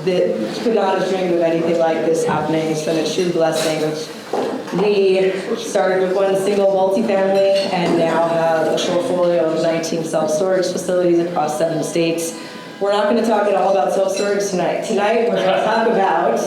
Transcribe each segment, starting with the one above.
That could not have dreamed of anything like this happening. It's been a true blessing. We started with one single multifamily and now have a portfolio of 19 self-storage facilities across 7 states. We're not going to talk at all about self-storage tonight. Tonight we're going to talk about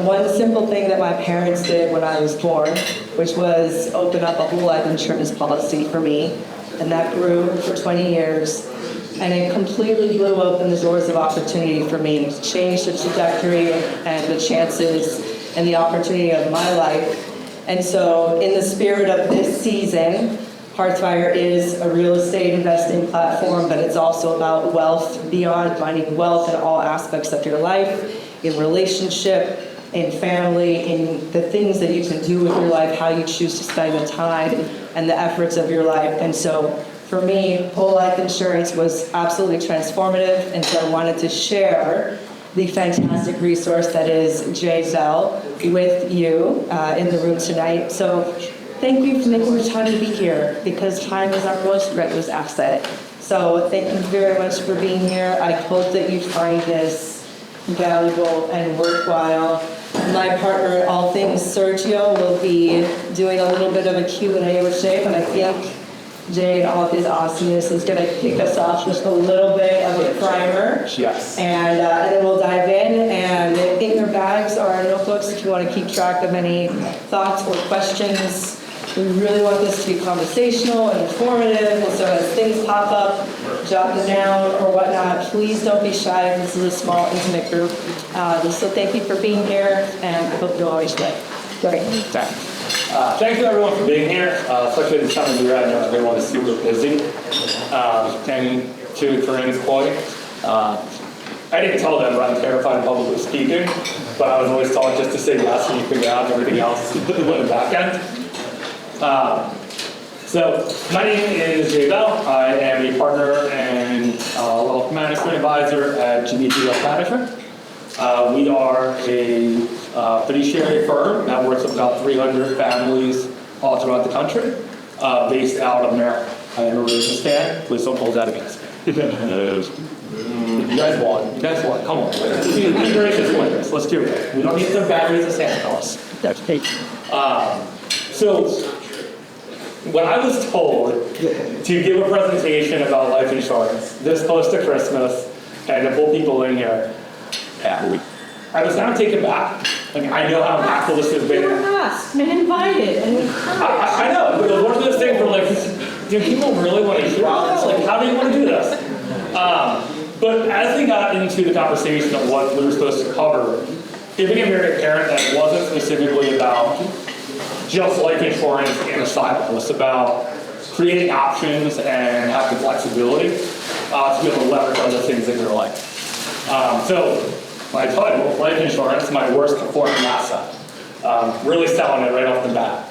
one simple thing that my parents did when I was born, which was open up a whole life insurance policy for me, and that grew for 20 years. And it completely blew open the doors of opportunity for me to change the trajectory and the chances and the opportunity of my life. And so in the spirit of this season, Hearthfire is a real estate investing platform, but it's also about wealth, beyond finding wealth in all aspects of your life, in relationship, in family, in the things that you can do with your life, how you choose to spend the time and the efforts of your life. And so for me, whole life insurance was absolutely transformative, and so I wanted to share the fantastic resource that is Jay Zell with you in the room tonight. So thank you for making the time to be here, because time is our most precious asset. So thank you very much for being here. I hope that you find this valuable and worthwhile. My partner in all things, Sergio, will be doing a little bit of a Q&A with Jay, but I think Jay, in all of his awesomeness, is going to kick us off with a little bit of a primer. Yes. And then we'll dive in. And in your bags are notebooks if you want to keep track of any thoughts or questions. We really want this to be conversational and informative. And so as things pop up, jot them down or whatnot, please don't be shy. This is a small, intimate group. So thank you for being here, and I hope you'll always play. Great. Thank you everyone for being here, especially this time of year. I know everyone is super busy. And to Corinne's point, I didn't tell them I'm terrified of publicly speaking, but I was always taught just to say yes and you figure out everything else in the back end. So my name is Jay Bell. I am a partner and wealth management advisor at GBT Wealth Management. We are a fiduciary firm that works with about 300 families all throughout the country, based out of Maryland. I am a Ravens fan. Please don't hold that against me. You guys won. You guys won. Come on. Be gracious winners. Let's do it. We don't need the batteries of Santa Claus. So when I was told to give a presentation about life insurance this close to Christmas and to pull people in here, I was now taken back. Like, I know how impactful this has been. We were asked and invited and encouraged. I know, but it was one of those things where, like, do people really want to hear this? Like, how do you want to do this? But as we got into the conversation of what we were supposed to cover, it became very apparent that it wasn't specifically about just life insurance in a silo. It was about creating options and having flexibility to be able to leverage other things in your life. So my title, life insurance, my worst performing asset. Really selling it right off the bat.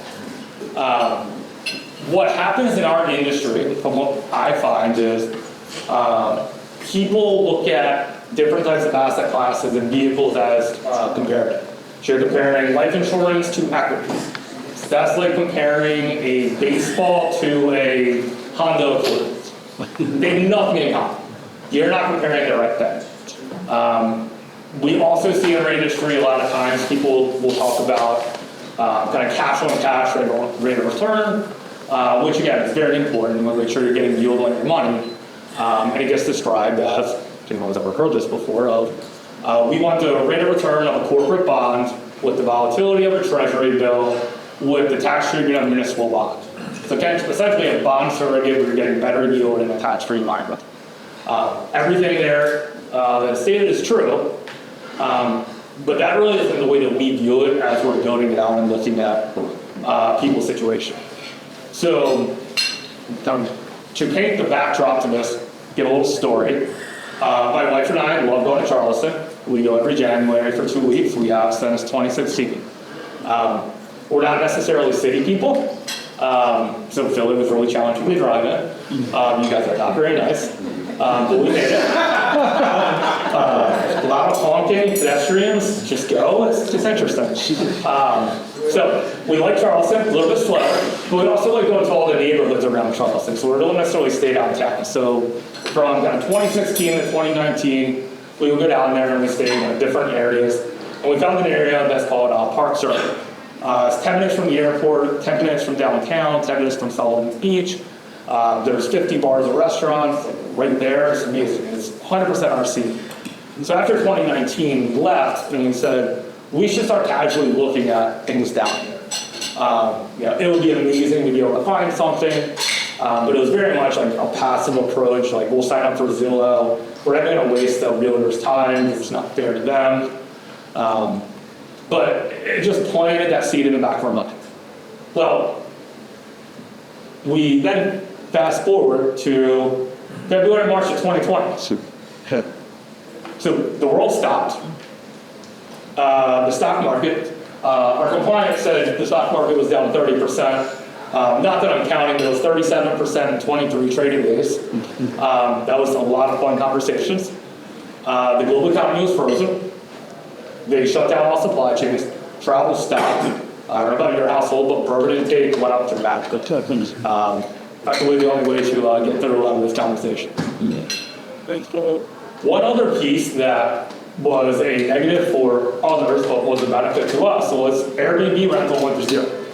What happens in our industry, from what I find, is people look at different types of asset classes and vehicles as comparative. So you're comparing life insurance to equity. That's like comparing a baseball to a Honda Accord. They have nothing in common. You're not comparing the right thing. We also see in our industry a lot of times people will talk about kind of cash on cash rate of return, which again is very important. You want to make sure you're getting yield on your money. And it gets described as, if anyone's ever heard this before, we want the rate of return of a corporate bond with the volatility of a treasury bill with the tax treatment of a municipal bond. So essentially a bond surrogate where you're getting better yield in a tax-free environment. Everything there that's stated is true. But that really isn't the way that we view it as we're building it out and looking at people's situation. So to paint the backdrop to this, give a little story. My wife and I love going to Charleston. We go every January for 2 weeks. We have since 2016. We're not necessarily city people. So Philly was really challenging to drive in. You guys are not very nice. But we made it. A lot of honking, pedestrians, just go, it's just interesting. So we like Charleston, a little bit slow, but we also like going to all the neighborhoods around Charleston, so we don't necessarily stay downtown. So from 2016 to 2019, we would go down there and we stayed in different areas. And we found an area that's called Park Circle. It's 10 minutes from the airport, 10 minutes from downtown, 10 minutes from Sullivan Beach. There's 50 bars and restaurants right there. It's amazing. It's 100% our scene. So after 2019, we left and we said, we should start casually looking at things down here. It would be amazing to be able to find something, but it was very much like a passive approach, like we'll sign up for Zillow, we're not gonna waste the realtor's time, it's not fair to them. But it just planted that seed in the back of our mind. Well, we then fast forward to February, March of 2020. So the world stopped. The stock market, our compliance said the stock market was down 30%. Not that I'm counting, it was 37% in 23 trading days. That was a lot of fun conversations. The global economy was frozen. They shut down all supply chains. Travel stopped. I don't know about your household, but bourbon intake went up dramatically. That's really the only way to get through a lot of this conversation. One other piece that was a negative for others, but was a benefit to us, was Airbnb rental went to zero.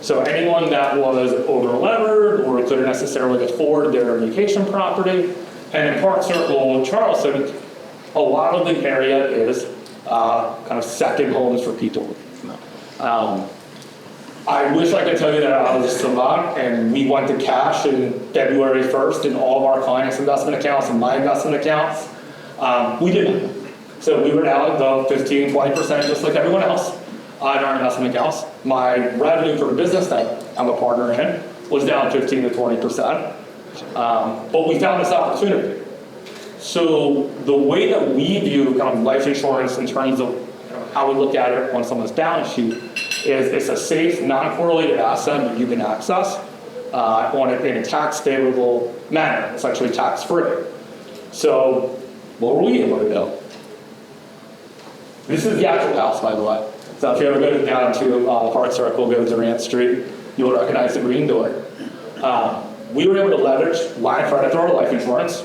So anyone that was over-levered or couldn't necessarily afford their vacation property, and in Park Circle, Charleston, a lot of the area is kind of second homes for people. I wish I could tell you that I was a savant and we went to cash in February 1st in all of our clients' investment accounts and my investment accounts. We didn't. So we were down the 15, 20% just like everyone else in our investment accounts. My revenue for the business that I'm a partner in was down 15 to 20%. But we found this opportunity. So the way that we view kind of life insurance in terms of how we look at it on someone's balance sheet is it's a safe, non-correlated asset that you can access in a tax favorable manner. It's actually tax free. So what were we able to do? This is the actual house, by the way. So if you ever go down to Park Circle, go to Durant Street, you'll recognize the green door. We were able to leverage line of credit through our life insurance.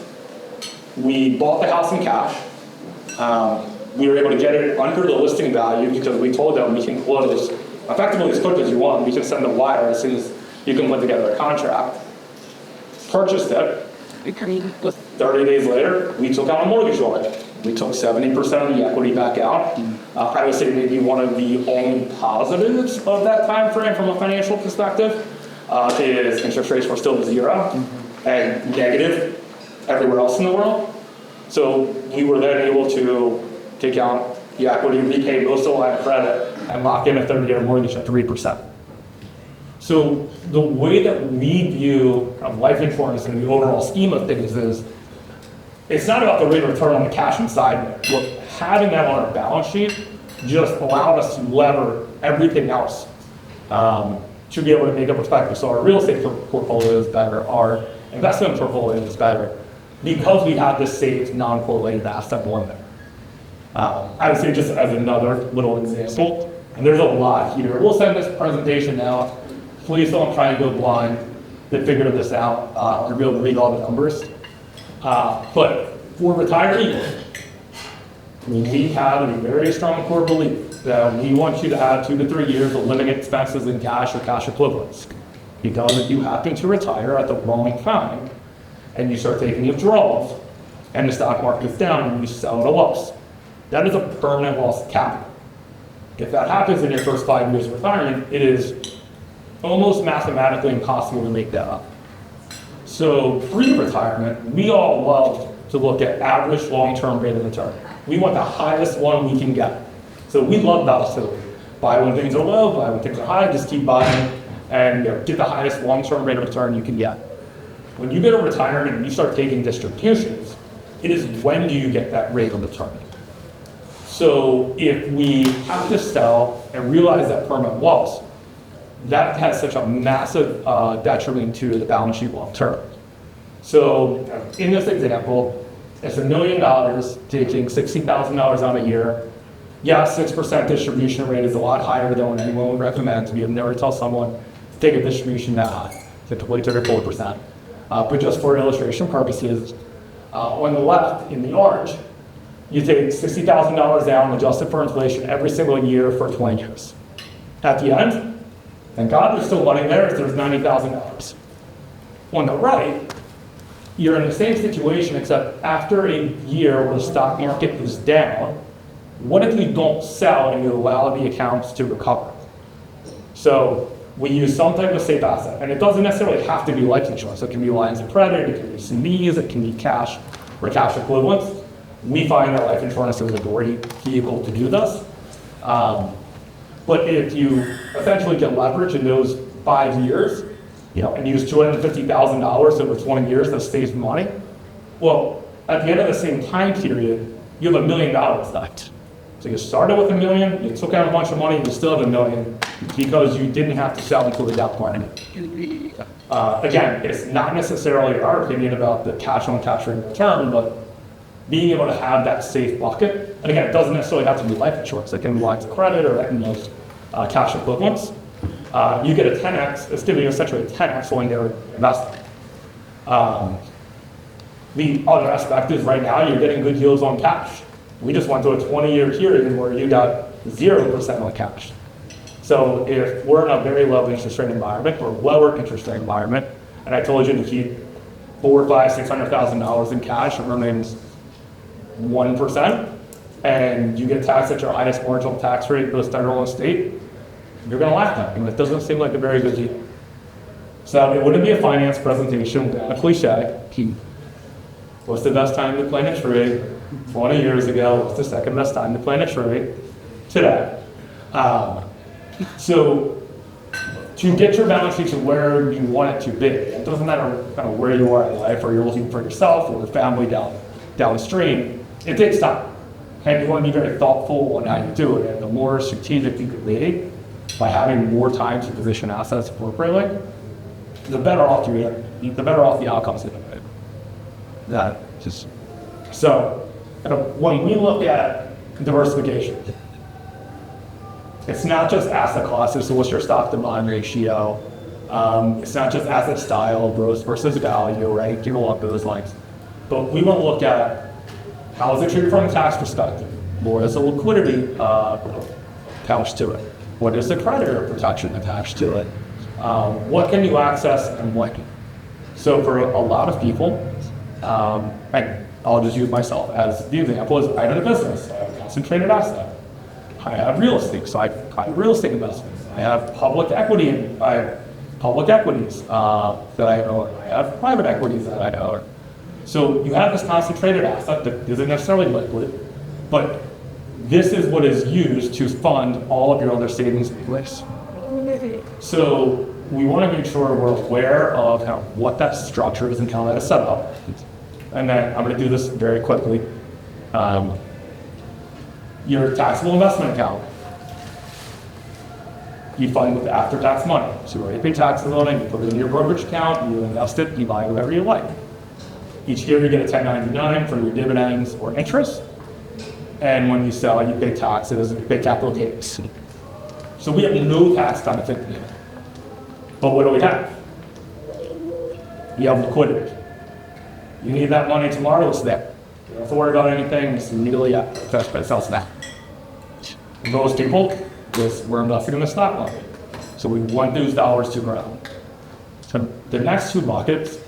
We bought the house in cash. We were able to get it under the listing value because we told them we can close effectively as quick as you want. We can send a wire as soon as you can put together a contract. Purchased it. 30 days later, we took out a mortgage on it. We took 70% of the equity back out. I would say maybe one of the only positives of that time frame from a financial perspective is interest rates were still zero and negative everywhere else in the world. So we were then able to take out the equity, repay most of the line of credit, and lock in a 30-year mortgage at 3%. So the way that we view life insurance in the overall scheme of things is, it's not about the rate of return on the cash inside. Look, having that on our balance sheet just allowed us to lever everything else to be able to make a perspective. So our real estate portfolio is better, our investment portfolio is better, because we have this safe, non-correlated asset on there. I would say just as another little example, and there's a lot here. We'll send this presentation out. Please don't try and go blind to figure this out or be able to read all the numbers. But for retirees, we have a very strong core belief that we want you to have 2 to 3 years of living expenses in cash or cash equivalents. Because if you happen to retire at the wrong time and you start taking withdrawals and the stock market is down and you sell at a loss, that is a permanent loss of capital. If that happens in your first 5 years of retirement, it is almost mathematically impossible to make that up. So pre-retirement, we all love to look at average long-term rate of return. We want the highest one we can get. So we love volatility. Buy when things are low, buy when things are high, just keep buying and get the highest long-term rate of return you can get. When you get a retirement and you start taking distributions, it is when do you get that rate of return. So if we have to sell and realize that permanent loss, that has such a massive detriment to the balance sheet long term. So in this example, It's $1 million, taking $60,000 out a year. Yes, 6% distribution rate is a lot higher than what anyone would recommend. We would never tell someone to take a distribution that high, to 4%. But just for illustration purposes, on the left, in the orange, you take $60,000 down, adjusted for inflation, every single year for 20 years. At the end, thank God there's still money there, there's $90,000. On the right, you're in the same situation, except after a year where the stock market is down, what if you don't sell and you allow the accounts to recover? So we use some type of safe asset, and it doesn't necessarily have to be life insurance. It can be lines of credit, it can be CDs, it can be cash or cash equivalents. We find that life insurance is a great vehicle to do this. But if you essentially get leverage in those 5 years, and use $250,000 over 20 years that saves money, well, at the end of the same time period, you have $1 million left. So you started with $1 million, you took out a bunch of money, you still have $1 million because you didn't have to sell until the down point. Again, it's not necessarily our opinion about the cash on cash rate return, but being able to have that safe bucket, and again, it doesn't necessarily have to be life insurance. It can be lines of credit or it can be cash equivalents. You get a 10x, it's giving you essentially a 10x when you're investing. The other aspect is right now you're getting good yields on cash. We just went to a 20-year period where you got 0% on cash. So if we're in a very low interest rate environment or lower interest rate environment, and I told you to keep $400,000, $500,000, $600,000 in cash, it remains 1%, and you get taxed at your highest marginal tax rate, both federal and state, you're going to laugh at me. It doesn't seem like a very good deal. So it wouldn't be a finance presentation, a cliche. What's the best time to plant a tree? 20 years ago. What's the second best time to plant a tree? Today. So to get your balance sheet to where you want it to be, it doesn't matter kind of where you are in life or you're looking for yourself or your family down the stream, it takes time. And you want to be very thoughtful on how you do it. And the more strategic you can be by having more time to position assets appropriately, the better off the outcomes are going to be. That just so when we look at diversification, it's not just asset classes. So what's your stock to bond ratio? It's not just asset style, growth versus value, right? You don't want those lines. But we want to look at how is it treated from a tax perspective? What is the liquidity attached to it? What is the creditor protection attached to it? What can you access and what? So for a lot of people, and I'll just use myself as the example, is I have a business, I have a concentrated asset. I have real estate, so I have real estate investments. I have public equity, I have public equities that I own. I have private equities that I own. So you have this concentrated asset that isn't necessarily liquid, but this is what is used to fund all of your other savings in place. So we want to make sure we're aware of what that structure is and how that is set up. And then I'm going to do this very quickly. Your taxable investment account, you fund with after-tax money. So you already pay taxes on it, you put it in your brokerage account, you invest it, you buy whatever you like. Each year you get a 1099 for your dividends or interest. And when you sell, you pay taxes and you pay capital gains. So we have no tax benefit here. But what do we have? You have liquidity. You need that money tomorrow, it's there. You don't have to worry about anything, it's immediately out. That's what it sells that. Those people, we're investing in the stock market. So we want those dollars to grow. So the next two buckets,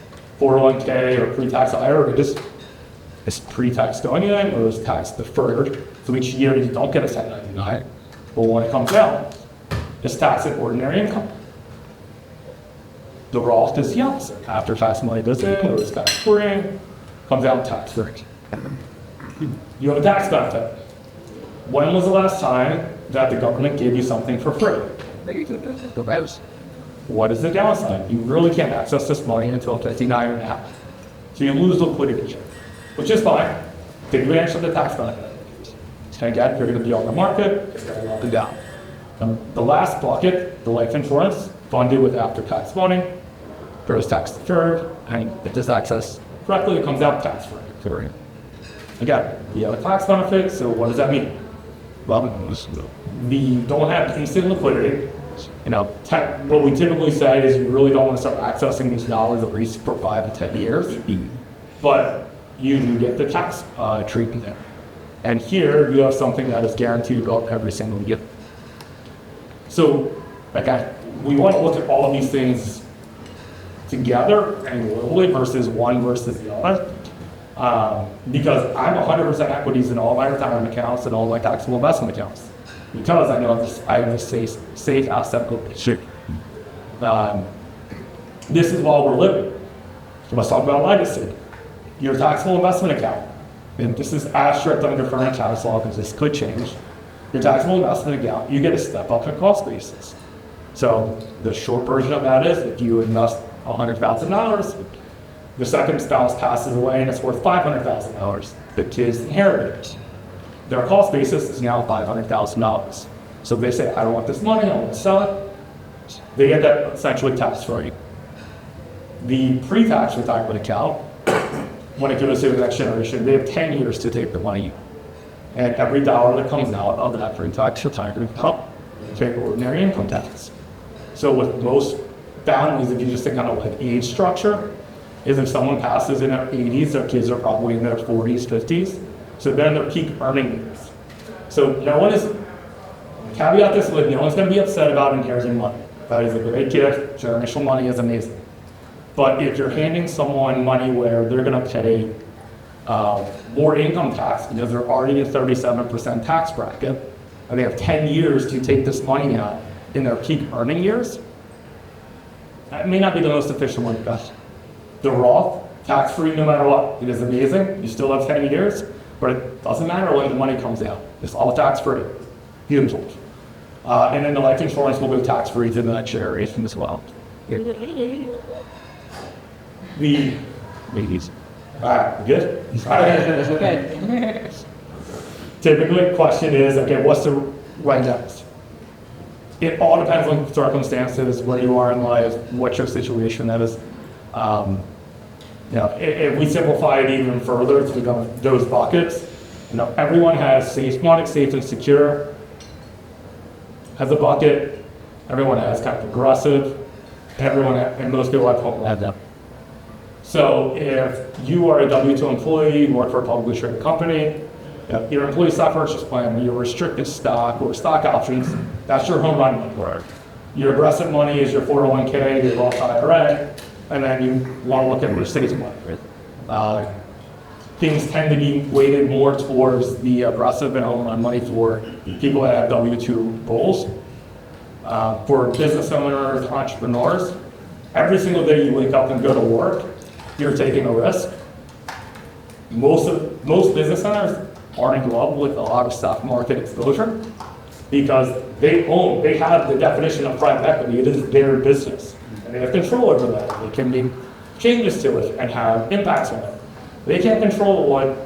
401k or pre-tax IRA, is pre-tax going in or is tax deferred. So each year you don't get a 1099, but when it comes out, it's taxed at ordinary income. The Roth is the opposite. After tax money goes in, or it's tax free, comes out tax free. You have a tax benefit. When was the last time that the government gave you something for free? What is the downside? You really can't access this money until 59 and a half. So you lose liquidity, which is fine. Take advantage of the tax benefit. And again, you're going to be on the market, it's going to go up and down. The last bucket, the life insurance, funded with after-tax money, grows tax deferred, and it does access correctly, it comes out tax free. Again, you have a tax benefit, so what does that mean? Well, we don't have instant liquidity. What we typically say is you really don't want to start accessing these dollars at least for 5 to 10 years, but you do get the tax treatment there. And here you have something that is guaranteed to go up every single year. So, again, we want to look at all of these things together and globally versus one versus the other. Because I'm 100% equities in all my retirement accounts and all my taxable investment accounts. Because I know I have a safe asset allocation. This is while we're living. So let's talk about legacy. Your taxable investment account, and this is as strict under current tax law because this could change. Your taxable investment account, you get a step up in cost basis. So the short version of that is if you invest $100,000, the second spouse passes away and it's worth $500,000. The kids inherit it. Their cost basis is now $500,000. So if they say, I don't want this money, I want to sell it, they get that essentially tax-free. The pre-tax retirement account, when it goes to the next generation, they have 10 years to take the money. And every dollar that comes out of that pre-tax retirement account, pay ordinary income tax. So with most families, if you just think kind of like age structure, is if someone passes in their 80s, their kids are probably in their 40s, 50s. So they're in their peak earning years. So no one is, caveat this with, no one's going to be upset about inheriting money. That is a great gift. Generational money is amazing. But if you're handing someone money where they're going to pay more income tax because they're already in 37% tax bracket, and they have 10 years to take this money out in their peak earning years, that may not be the most efficient way to go. The Roth, tax-free no matter what. It is amazing. You still have 10 years, but it doesn't matter when the money comes out. It's all tax-free. Huge. And then the life insurance will go tax-free to the next generation as well. The ladies. All right, good? All right. Good. Typically, the question is, okay, what's the right next? It all depends on circumstances, where you are in life, what your situation is. If we simplify it even further to become those buckets, everyone has safe money, safe and secure, has a bucket. Everyone has kind of progressive. And most people have them. So if you are a W-2 employee, you work for a publicly traded company, your employee stock purchase plan, your restricted stock or stock options, that's your home run money. Your aggressive money is your 401k, your Roth IRA, and then you want to look at your savings money. Things tend to be weighted more towards the aggressive and home run money for people that have W-2 goals. For business owners, entrepreneurs, every single day you wake up and go to work, you're taking a risk. Most business owners aren't in love with a lot of stock market exposure because they have the definition of private equity. It is their business, and they have control over that. They can make changes to it and have impacts on it. They can't control what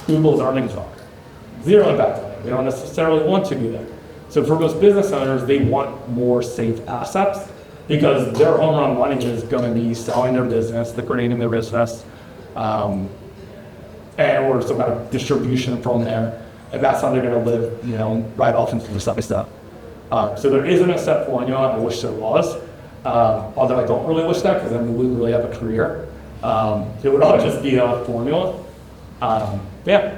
Google's earnings are. Zero impact on it. They don't necessarily want to do that. So for most business owners, they want more safe assets because their home run money is going to be selling their business, liquidating their business, or some kind of distribution from there. And that's how they're going to live, right off into the stuff. So there isn't a set formula. I wish there was. Although I don't really wish that because then we wouldn't really have a career. It would all just be a formula. Yeah.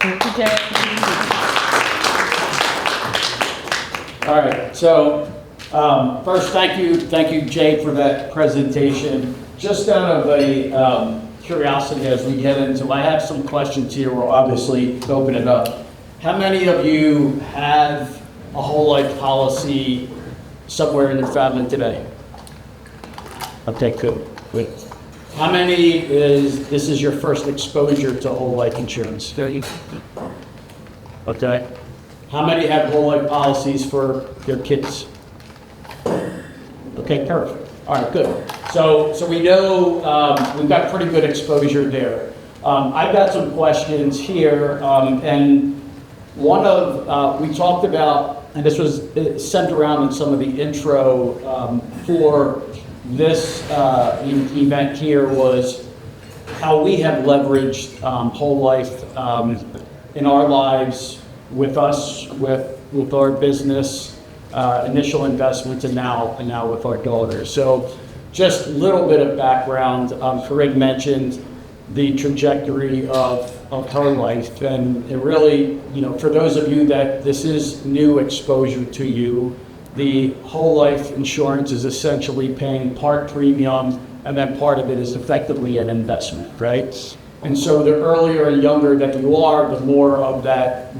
Thank you, Jay. All right, so first, thank you, Jay, for that presentation. Just out of a curiosity as we get into, I have some questions here. We'll obviously open it up. How many of you have a whole life policy somewhere in your family today? Okay, good. How many this is your first exposure to whole life insurance? Okay. How many have whole life policies for their kids? Okay, perfect. All right, good. So we know we've got pretty good exposure there. I've got some questions here, and one of, we talked about, and this was sent around in some of the intro for this event here, was how we have leveraged whole life in our lives, with us, with our business, initial investments, and now with our daughter. So just a little bit of background. Corinne mentioned the trajectory of her life, and it really, for those of you that this is new exposure to you, the whole life insurance is essentially paying part premium, and then part of it is effectively an investment, right? And so the earlier and younger that you are, the more of that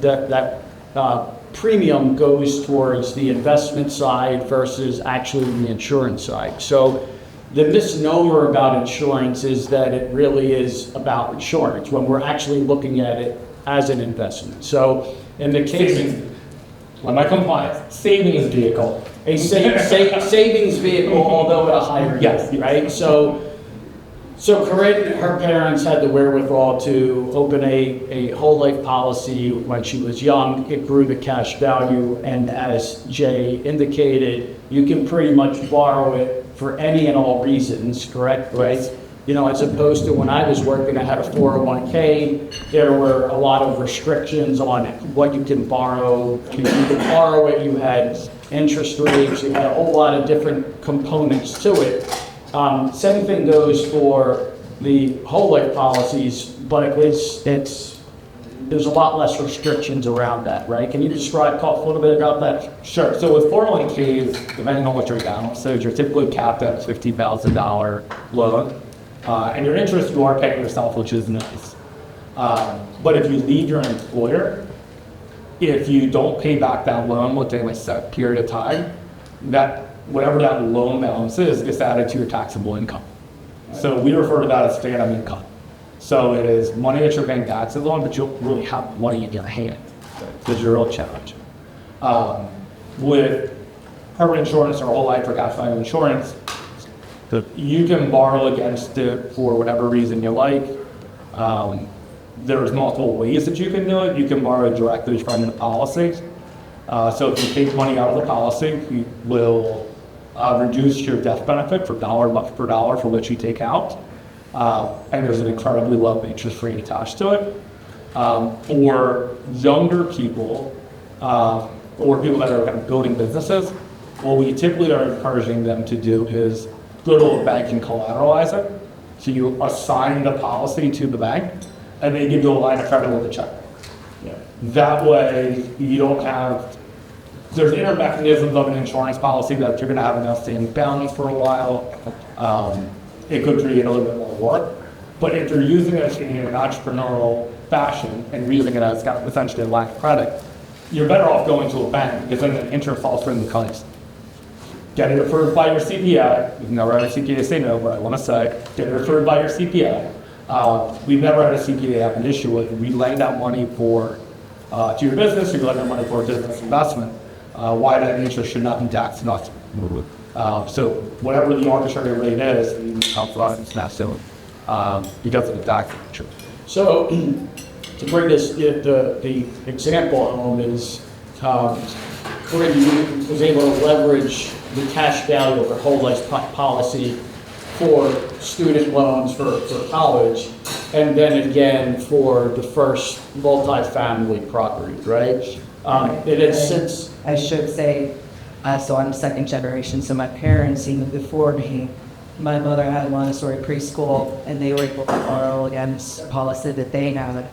premium goes towards the investment side versus actually the insurance side. So the misnomer about insurance is that it really is about insurance when we're actually looking at it as an investment. So in the case, When I compliance, savings vehicle. a savings vehicle, although at a higher Yes. yield, right? So Corinne, her parents had the wherewithal to open a whole life policy when she was young. It grew the cash value, and as Jay indicated, you can pretty much borrow it for any and all reasons, correct? Right? As opposed to when I was working, I had a 401k. There were a lot of restrictions on what you can borrow. You could borrow it, you had interest rates, you had a whole lot of different components to it. Same thing goes for the whole life policies, but there's a lot less restrictions around that, right? Can you talk a little bit about that? Sure. So with 401ks, depending on what your balance is, you're typically capped at $50,000 loan. And your interest you are paying yourself, which is nice. But if you leave your employer, if you don't pay back that loan within a set period of time, that whatever that loan balance is added to your taxable income. So we refer to that as phantom income. So it is money that you're paying taxes on, but you don't really have money in your hand. That's your real challenge. With permanent insurance or whole life or cash value insurance, you can borrow against it for whatever reason you like. There's multiple ways that you can do it. You can borrow directly from the policy. So if you take money out of the policy, you will reduce your death benefit for dollar per dollar for which you take out. And there's an incredibly low interest rate attached to it. For younger people, or people that are kind of building businesses, what we typically are encouraging them to do is go to a bank and collateralize it. So you assign the policy to the bank, and they give you a line of credit with a check. Yeah. That way, you don't have, there's inner mechanisms of an insurance policy that you're gonna have an outstanding balance for a while. It could create a little bit more work, but if you're using it in an entrepreneurial fashion and using it as kind of essentially a line of credit, you're better off going to a bank because then the interest falls from the clients. Get it referred by your CPA. You've never had a CPA say no, but I want to say, get it referred by your CPA. We've never had a CPA have an issue with relaying out money to your business, you're lending money for a business investment. Why that interest should not be taxed, not. So whatever the arbitrary rate is, it's not so. Because of the tax feature. So to bring this, the example home is Corinne was able to leverage the cash value of her whole life policy for student loans for college, and then again for the first multifamily property, right? It has since. I should say, so I'm second generation, so my parents, even before me, my mother had a Montessori preschool, and they were able to borrow against a policy that they had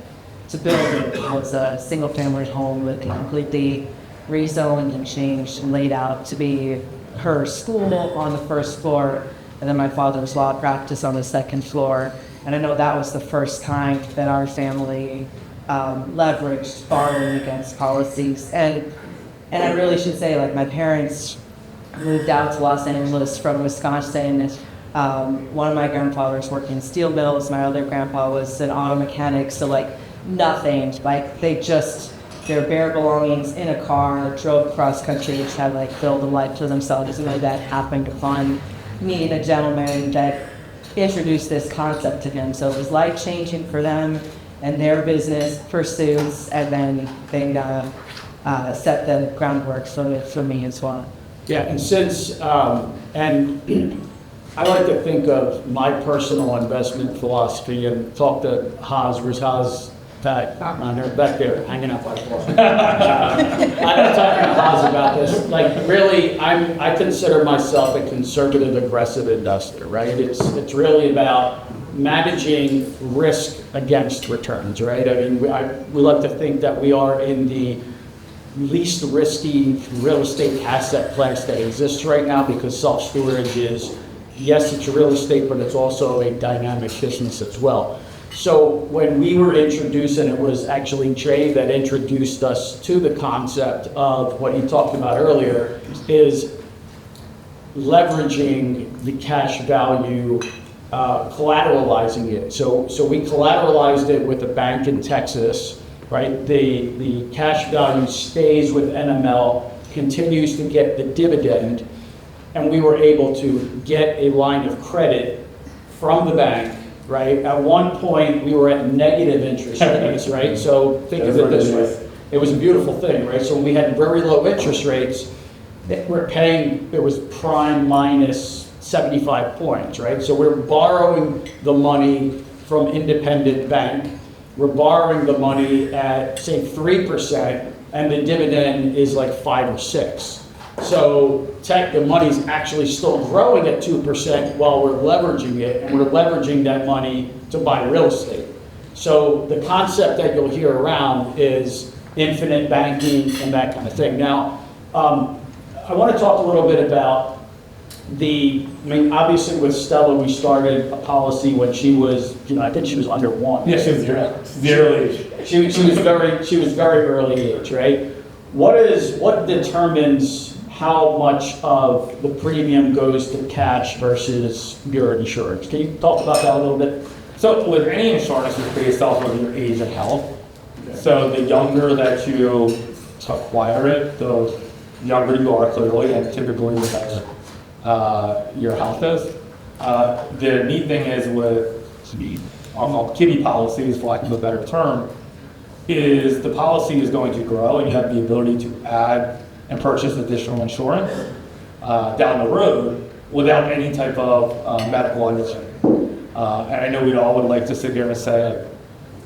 to build it. It was a single-family home with completely rezoned and changed and laid out to be her school on the first floor, and then my father's law practice on the second floor. And I know that was the first time that our family leveraged borrowing against policies. And I really should say, like, my parents moved out to Los Angeles from Wisconsin. One of my grandfathers worked in steel mills. My other grandpa was an auto mechanic. So, like, nothing. Like, their bare belongings in a car, drove cross country, each had, like, built a life to themselves. And my dad happened upon me, a gentleman that introduced this concept to him. So it was life-changing for them and their business pursuits. And then they set the groundwork for me as well. Yeah, and since, and I like to think of my personal investment philosophy and talk to Haas, where's Haas? Back there, hanging out by the wall. I've been talking to Haas about this. Like, really, I consider myself a conservative, aggressive investor, right? It's really about managing risk against returns, right? I mean, we like to think that we are in the least risky real estate asset class that exists right now, because self-storage is, yes, it's real estate, but it's also a dynamic business as well. So when we were introduced, and it was actually Jay that introduced us to the concept of what he talked about earlier, is leveraging the cash value, collateralizing it. So we collateralized it with a bank in Texas, right? The cash value stays with NML, continues to get the dividend, and we were able to get a line of credit from the bank, right? At one point, we were at negative interest rates, right? So think of it this way. It was a beautiful thing, right? So when we had very low interest rates, we're paying, it was prime minus 75 points, right? So we're borrowing the money from independent bank. We're borrowing the money at, say, 3%, and the dividend is like 5 or 6. So the money's actually still growing at 2% while we're leveraging it, and we're leveraging that money to buy real estate. So the concept that you'll hear around is infinite banking and that kind of thing. Now, I want to talk a little bit about obviously with Stella, we started a policy when she was, I think she was under 1. Yeah, she was zero age. She was very early age, right? What determines how much of the premium goes to cash versus your insurance? Can you talk about that a little bit? So with any insurance, it's based off of your age and health. So the younger that you acquire it, the younger you are clearly, and typically the better your health is. The neat thing is with kiddie policies, for lack of a better term, is the policy is going to grow, and you have the ability to add and purchase additional insurance down the road without any type of medical underwriting. And I know we all would like to sit here and say,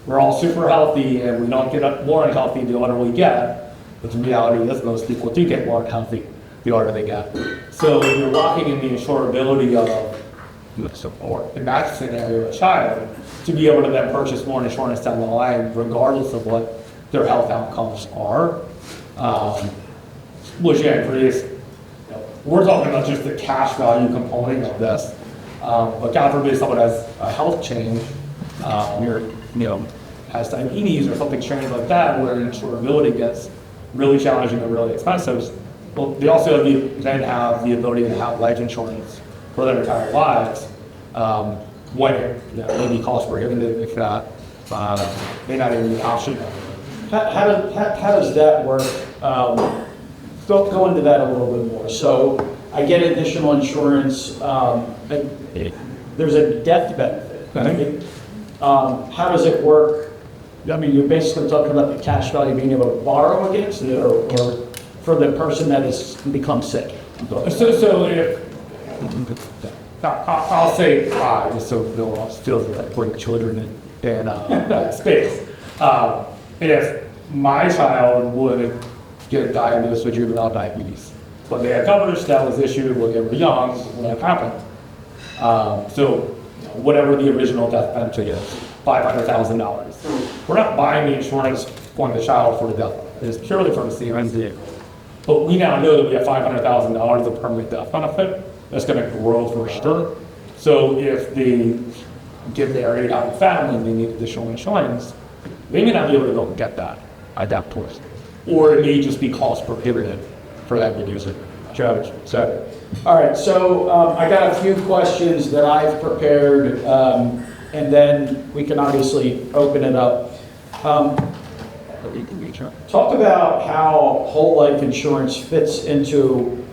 we're all super healthy and we don't get more unhealthy the older we get, but the reality is most people do get more unhealthy the older they get. So if you're locking in the insurability of support, in that scenario, a child, to be able to then purchase more insurance down the line, regardless of what their health outcomes are, which increase, we're talking about just the cash value component of this. But God forbid someone has a health change, has diabetes or something strange like that, where insurability gets really challenging and really expensive. Well, they also then have the ability to have life insurance for their entire lives, when it maybe cost prohibitive, if that may not even be an option. How does that work? Go into that a little bit more. So I get additional insurance. There's a death benefit. Right? How does it work? I mean, you're basically talking about the cash value being able to borrow against it, or for the person that has become sick. So if I'll say just so no one else feels like putting children in space. If my child would get diagnosed with juvenile diabetes, but they had coverage that was issued when they were young, when that happened. So whatever the original death benefit is, $500,000. We're not buying the insurance on the child for the death. It is purely from the CMS. But we now know that we have $500,000 of permanent death benefit that's going to grow for sure. So if they get married out of family and they need additional insurance, they may not be able to go and get that at that point. Or it may just be cost prohibitive for them to use it. So, all right, so I got a few questions that I've prepared, and then we can obviously open it up. Talk about how whole life insurance fits into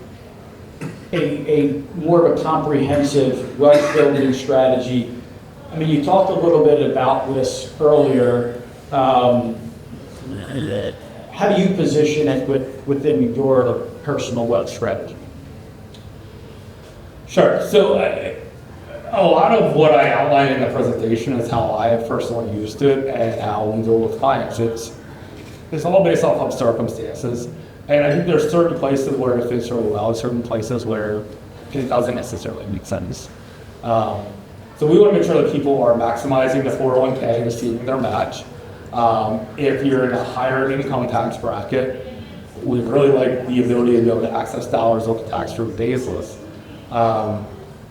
a more of a comprehensive wealth building strategy. I mean, you talked a little bit about this earlier. How do you position it within your personal wealth strategy? Sure. So A lot of what I outlined in the presentation is how I have personally used it and how we deal with clients. It's all based off of circumstances. And I think there's certain places where it fits really well, certain places where it doesn't necessarily make sense. So we want to make sure that people are maximizing the 401k, receiving their match. If you're in a higher income tax bracket, we really like the ability to be able to access dollars with the tax-free days list.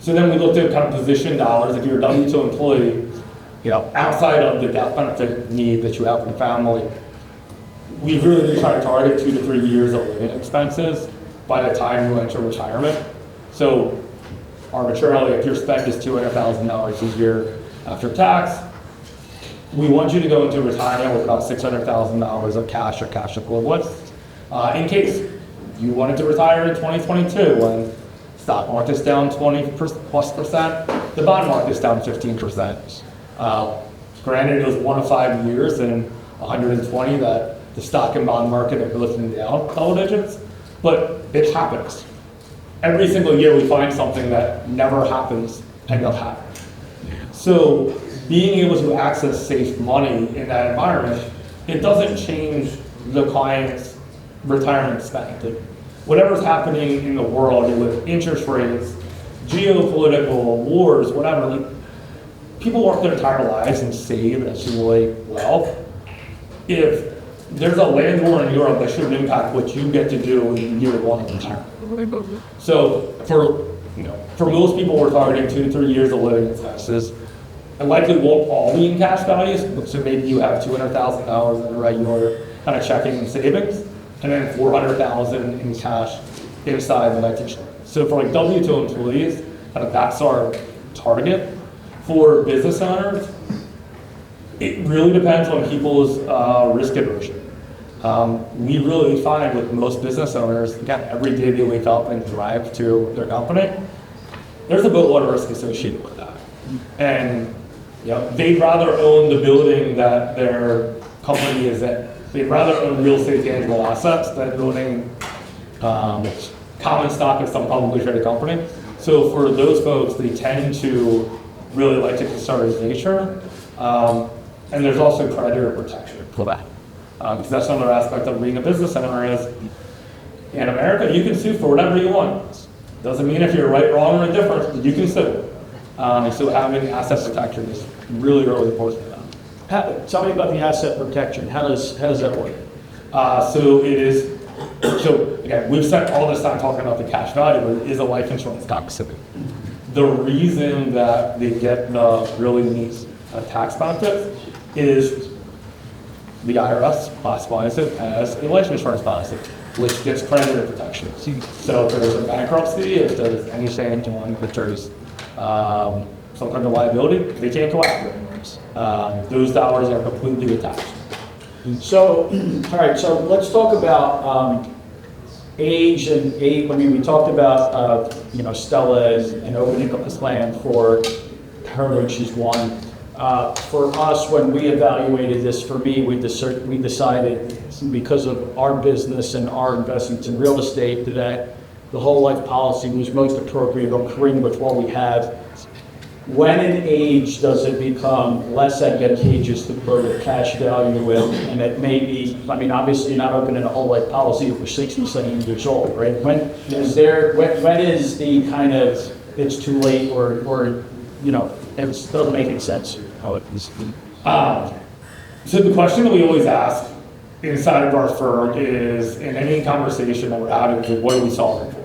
So then we looked at kind of position dollars. If you're a W-2 employee, outside of the death benefit need that you have in the family, we really do try to target 2 to 3 years of living expenses by the time you enter retirement. So arbitrarily, if your spend is $200,000 a year after tax, we want you to go into retirement with about $600,000 of cash or cash equivalents. In case you wanted to retire in 2022 when stock market's down 20+%, the bond market's down 15%. Granted, it was 1 of 5 years in 120 that the stock and bond market are both down double digits, but it happens. Every single year we find something that never happens and does happen. So being able to access safe money in that environment, it doesn't change the client's retirement spend. Whatever's happening in the world with interest rates, geopolitical wars, whatever, people work their entire lives and save and accumulate wealth. If there's a land war in Europe that shouldn't impact what you get to do in year one of retirement. So for most people, we're targeting 2 to 3 years of living expenses. It likely won't all be in cash values, so maybe you have $200,000 in regular kind of checking and savings, and then $400,000 in cash inside the life insurance. So for like W-2 employees, kind of that's our target. For business owners, it really depends on people's risk aversion. We really find with most business owners, again, every day they wake up and drive to their company, there's a boatload of risk associated with that. And they'd rather own the building that their company is in. They'd rather own real estate tangible assets than owning common stock of some publicly traded company. So for those folks, they tend to really like to conserve his nature. And there's also creditor protection for that. Because that's another aspect of being a business owner is, in America, you can sue for whatever you want. Doesn't mean if you're right, wrong, or indifferent, that you can sue. So having asset protection is really, really important to them. Tell me about the asset protection. How does that work? So again, we've spent all this time talking about the cash value, but it is a life insurance toxicity. The reason that they get the really neat tax benefits is the IRS classifies it as a life insurance policy, which gets creditor protection. So if there's a bankruptcy, if there's any change if there's some kind of liability, they can't go after it. Those dollars are completely attached. So, all right, so let's talk about age and age. I mean, we talked about, Stella and opening up this land for her when she's one. For us, when we evaluated this, for me, we decided, because of our business and our investments in real estate, that the whole life policy was most appropriate according with what we have. When in age does it become less advantageous to put a cash value with, and it may be, obviously you're not opening a whole life policy if you're 60, 70 years old, right? When is the kind of, it's too late or it doesn't make any sense how it is? So the question that we always ask inside of our firm is, in any conversation that we're having, is what are we solving for?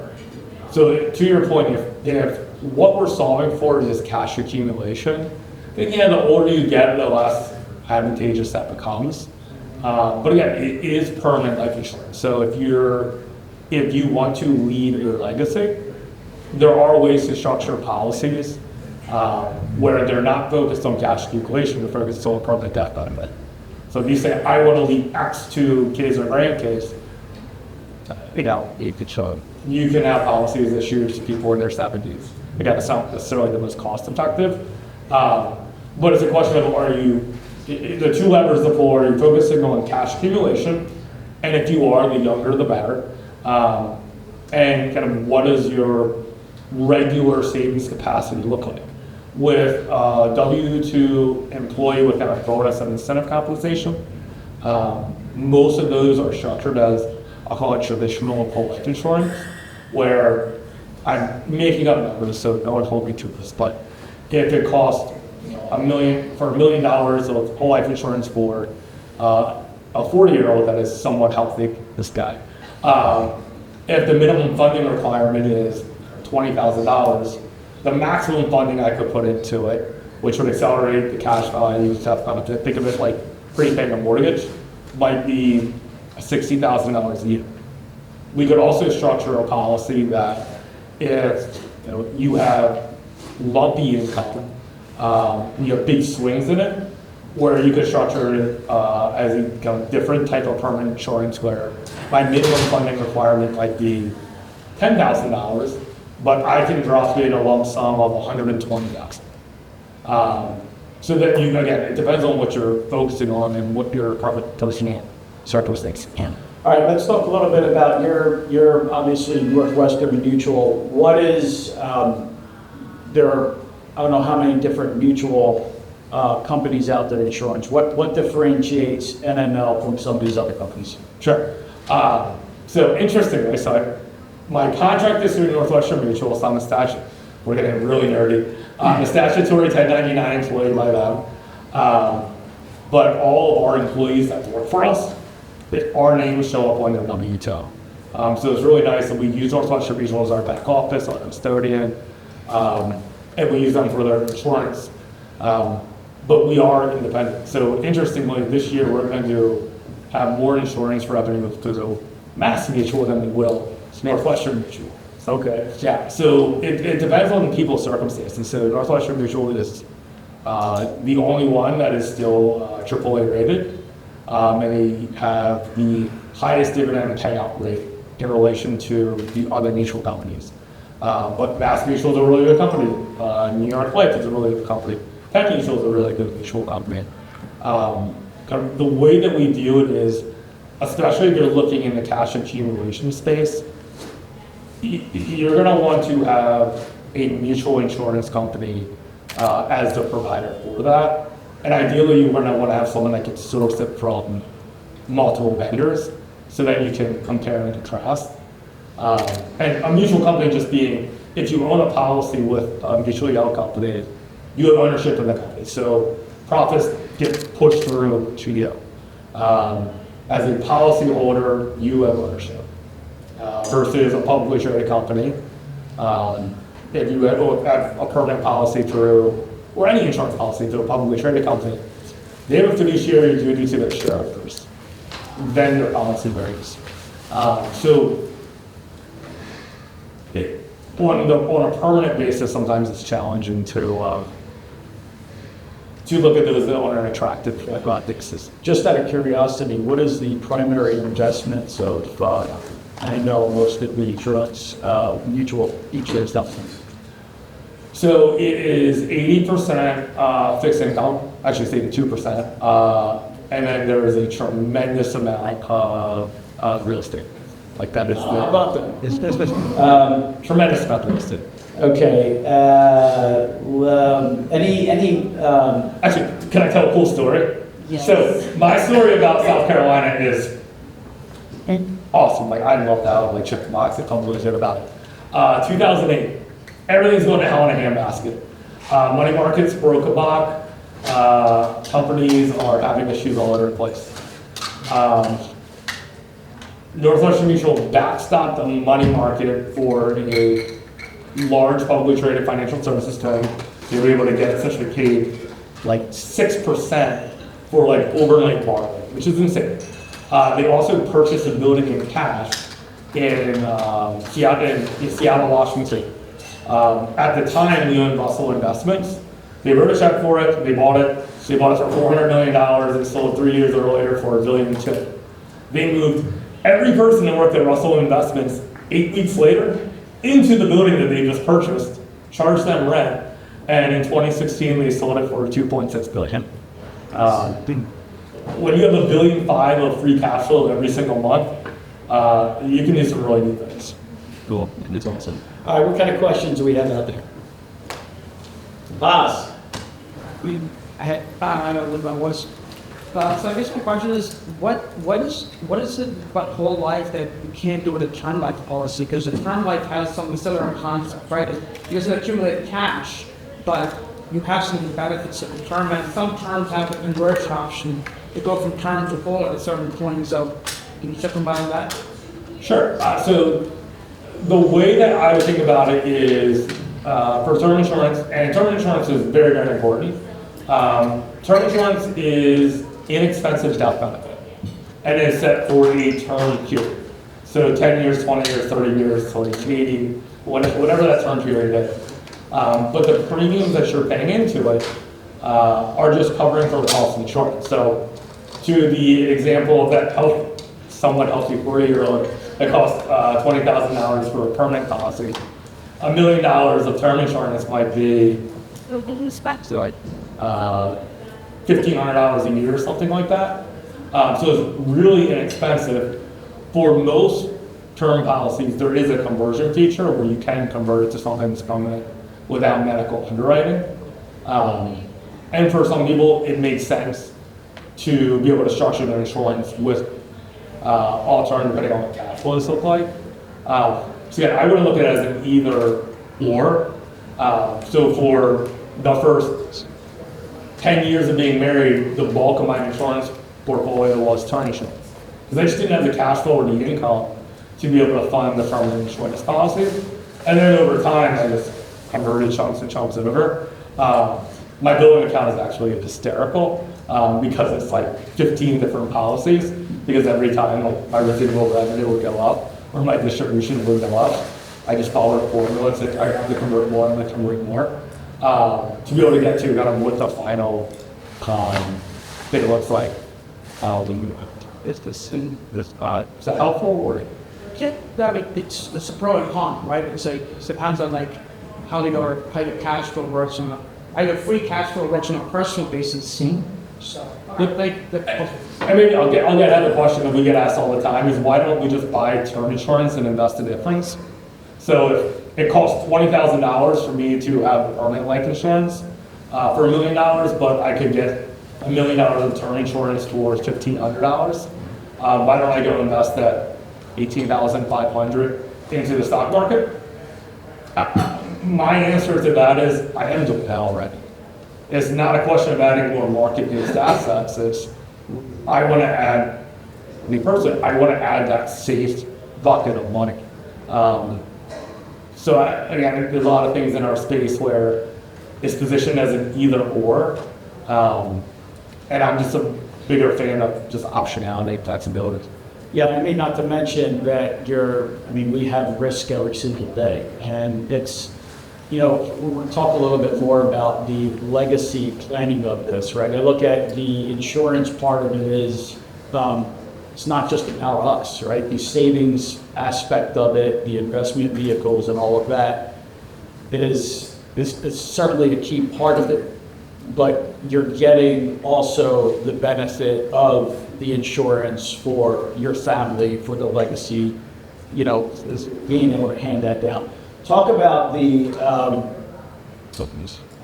So to your point, if what we're solving for is cash accumulation, then the older you get, the less advantageous that becomes. But again, it is permanent life insurance. So if you want to leave your legacy, there are ways to structure policies where they're not focused on cash accumulation, they're focused on permanent death benefit. So if you say, I want to leave X to kids or grandkids, you can have policies issued to people in their 70s. Again, it's not necessarily the most cost effective, but it's a question of the two levers to pull, are you focusing on cash accumulation? And if you are, the younger the better. And kind of what does your regular savings capacity look like? with a W-2 employee with kind of bonus and incentive compensation. Most of those are structured as, I'll call it traditional whole life insurance, where I'm making up numbers, so no one hold me to this, but if it costs $1 million of whole life insurance for a 40-year-old that is somewhat healthy, this guy, if the minimum funding requirement is $20,000, the maximum funding I could put into it, which would accelerate the cash value, to think of it like prepaying a mortgage, might be $60,000 a year. We could also structure a policy that if you have lumpy income, you have big swings in it, where you could structure it as a kind of different type of permanent insurance where my minimum funding requirement might be $10,000, but I can drop in a lump sum of $120,000. So that you, again, it depends on what you're focusing on and what your profit telling you. Start those things. All right, let's talk a little bit about your obviously Northwestern Mutual. What is, there are, I don't know how many different mutual companies out there in insurance. What differentiates NML from some of these other companies? Sure. So interestingly, my contract is through Northwestern Mutual, so I'm a statute. We're getting really nerdy. I'm a statutory 1099 employee by them. But all of our employees that work for us, our names show up on their W-2. So it's really nice that we use Northwestern Mutual as our back office, our custodian, and we use them for their insurance. But we are independent. So interestingly, this year we're going to have more insurance revenue through Mass Mutual than we will Northwestern Mutual. Okay. Yeah, so it depends on people's circumstances. So Northwestern Mutual is the only one that is still AAA rated, and they have the highest dividend payout rate in relation to the other mutual companies. But Mass Mutual is a really good company. New York Life is a really good company. Penn Mutual is a really good mutual company. Kind of the way that we do it is, especially if you're looking in the cash accumulation space, you're going to want to have a mutual insurance company as the provider for that. And ideally, you're going to want to have someone that can source it from multiple vendors so that you can compare and contrast. And a mutual company just being, if you own a policy with a mutually held company, you have ownership in the company. So profits get pushed through to you. As a policy holder, you have ownership. Versus a publicly traded company, if you have a permanent policy through, or any insurance policy through a publicly traded company, they have a fiduciary duty to their shareholders. Then their policy varies. So on a permanent basis, sometimes it's challenging to look at those on an attractive basis. Just out of curiosity, what is the primary investments of, I know most of the insurance, mutual stuff. So it is 80% fixed income, actually it's 82%, and then there is a tremendous amount of real estate. Like that is How about that? tremendous amount of real estate. Okay. Actually, can I tell a cool story? Yes. So my story about South Carolina is awesome. Like I love that. Like check the box. It comes legit about it. 2008. Everything's going to hell in a handbasket. Money markets broke a block. Companies are having issues all over the place. Northwestern Mutual backstopped the money market for a large publicly traded financial services firm. They were able to get essentially paid like 6% for like overnight borrowing, which is insane. They also purchased a building in cash in Seattle, Washington. At the time, we owned Russell Investments. They wrote a check for it. They bought it. They bought it for $400 million and sold 3 years later for $1.2 billion. They moved every person that worked at Russell Investments 8 weeks later into the building that they just purchased, charged them rent, and in 2016 they sold it for $2.6 billion. When you have $1.5 billion of free cash flow every single month, you can do some really neat things. Cool. It's awesome. All right, what kind of questions do we have out there? Boss. I don't live on West. So I guess my question is, what is it about whole life that you can't do with a term life policy? Because a term life has some similar concept, right? You just accumulate cash, but you have some benefits of the term, and some terms have a conversion option to go from term to full at a certain point. So can you check on that? Sure. So the way that I would think about it is for term insurance, and term insurance is very, very important. Term insurance is inexpensive death benefit, and it's set for a term period. So 10 years, 20 years, 30 years, 40, 80, whatever that term period is. But the premiums that you're paying into it are just covering for the cost of insurance. So to the example of that somewhat healthy 40-year-old that costs $20,000 for a permanent policy, $1 million of term insurance might be $1,500 a year or something like that. So it's really inexpensive. For most term policies, there is a conversion feature where you can convert it to something that's permanent without medical underwriting. And for some people, it makes sense to be able to structure their insurance with alternative depending on what cash flows look like. So yeah, I wouldn't look at it as an either or. So for the first 10 years of being married, the bulk of my insurance portfolio was term insurance. Because I just didn't have the cash flow or the income to be able to fund the permanent insurance policy. And then over time, I just converted chunks and chunks over. My billing account is actually hysterical because it's like 15 different policies, because every time my residual revenue will go up or my distribution will go up, I just follow the formula. It's like I have to convert more, I'm going to convert more to be able to get to kind of what the final thing looks like. Is that helpful? Or? Yeah, I mean, it's a pro and con, right? It's like, it depends on like how the cash flow works. And I have free cash flow works on a personal basis. So, I mean, I'll get another question that we get asked all the time is why don't we just buy term insurance and invest in difference? So if it costs $20,000 for me to have permanent life insurance for $1 million, but I could get $1 million of term insurance towards $1,500. Why don't I go invest that $18,500 into the stock market? My answer to that is I am doing that already. It's not a question of adding more market-based assets. It's I want to add, me personally, I want to add that safe bucket of money. So again, there's a lot of things in our space where it's positioned as an either or. And I'm just a bigger fan of just optionality, flexibility. Yeah, I mean, not to mention that we have risk every single day. And it's, we'll talk a little bit more about the legacy planning of this, right? I look at the insurance part of it is, it's not just about us, right? The savings aspect of it, the investment vehicles and all of that is certainly a key part of it. But you're getting also the benefit of the insurance for your family, for the legacy, is being able to hand that down. Talk about the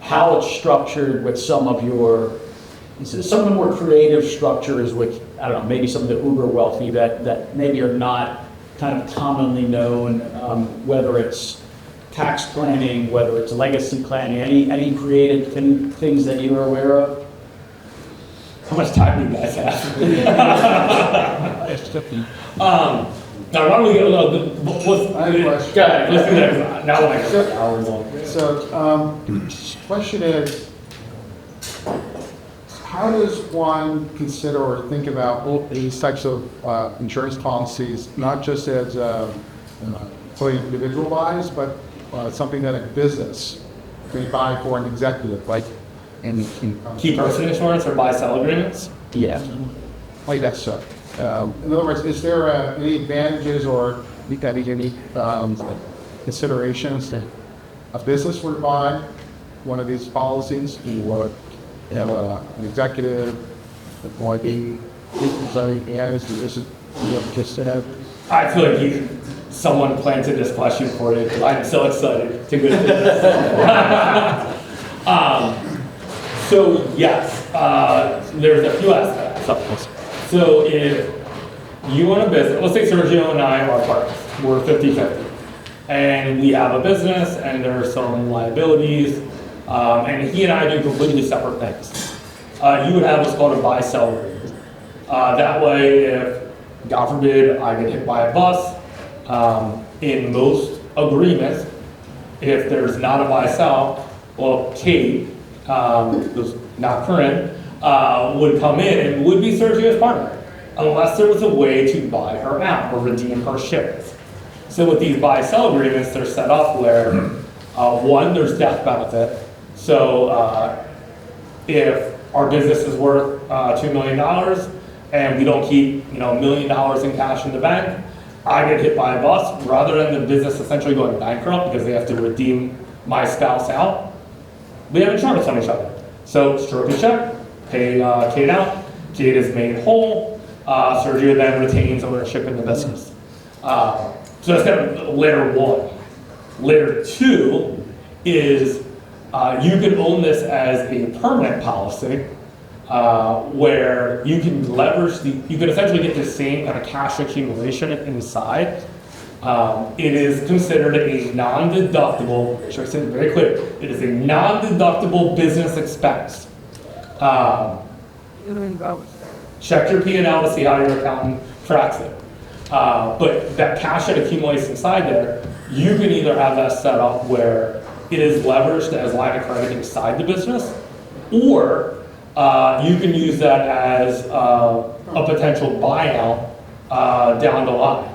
how it's structured with some of the more creative structures with, I don't know, maybe some of the uber wealthy that maybe are not kind of commonly known, whether it's tax planning, whether it's legacy planning, any creative things that you are aware of? How much time do you guys have? Now, why don't we go? I have a question. Let's do that. Now I got hours on. So, question is, how does one consider or think about these types of insurance policies, not just as fully individualized, but something that a business may buy for an executive, like in Key person insurance or buy-sell agreements? Yeah. like that stuff. In other words, is there any advantages or any unique considerations that a business would buy one of these policies, or have an executive employee? Just to have. I feel like someone planted this question for you. I'm so excited to go through this. So yes, there's a few aspects. So if you own a business, let's say Sergio and I are partners, we're 50-50. And we have a business and there are some liabilities, and he and I do completely separate things. You would have what's called a buy-sell agreement. That way, if, God forbid, I get hit by a bus, in most agreements, if there's not a buy-sell, well, Kate, who's not current, would come in and would be Sergio's partner, unless there was a way to buy her out or redeem her shares. So with these buy-sell agreements, they're set up where, one, there's death benefit. So if our business is worth $2 million and we don't keep $1 million in cash in the bank, I get hit by a bus, rather than the business essentially going bankrupt because they have to redeem my spouse out, we have insurance on each other. So stroke a check, pay Kate out, Kate is made whole, Sergio then retains ownership in the business. So that's kind of layer one. Layer two is you can own this as a permanent policy, where you can leverage you can essentially get the same kind of cash accumulation inside. It is considered a non-deductible, should I say it very clear, it is a non-deductible business expense. Check your P&L to see how your accountant tracks it. But that cash that accumulates inside there, you can either have that set up where it is leveraged as line of credit inside the business, or you can use that as a potential buyout down the line.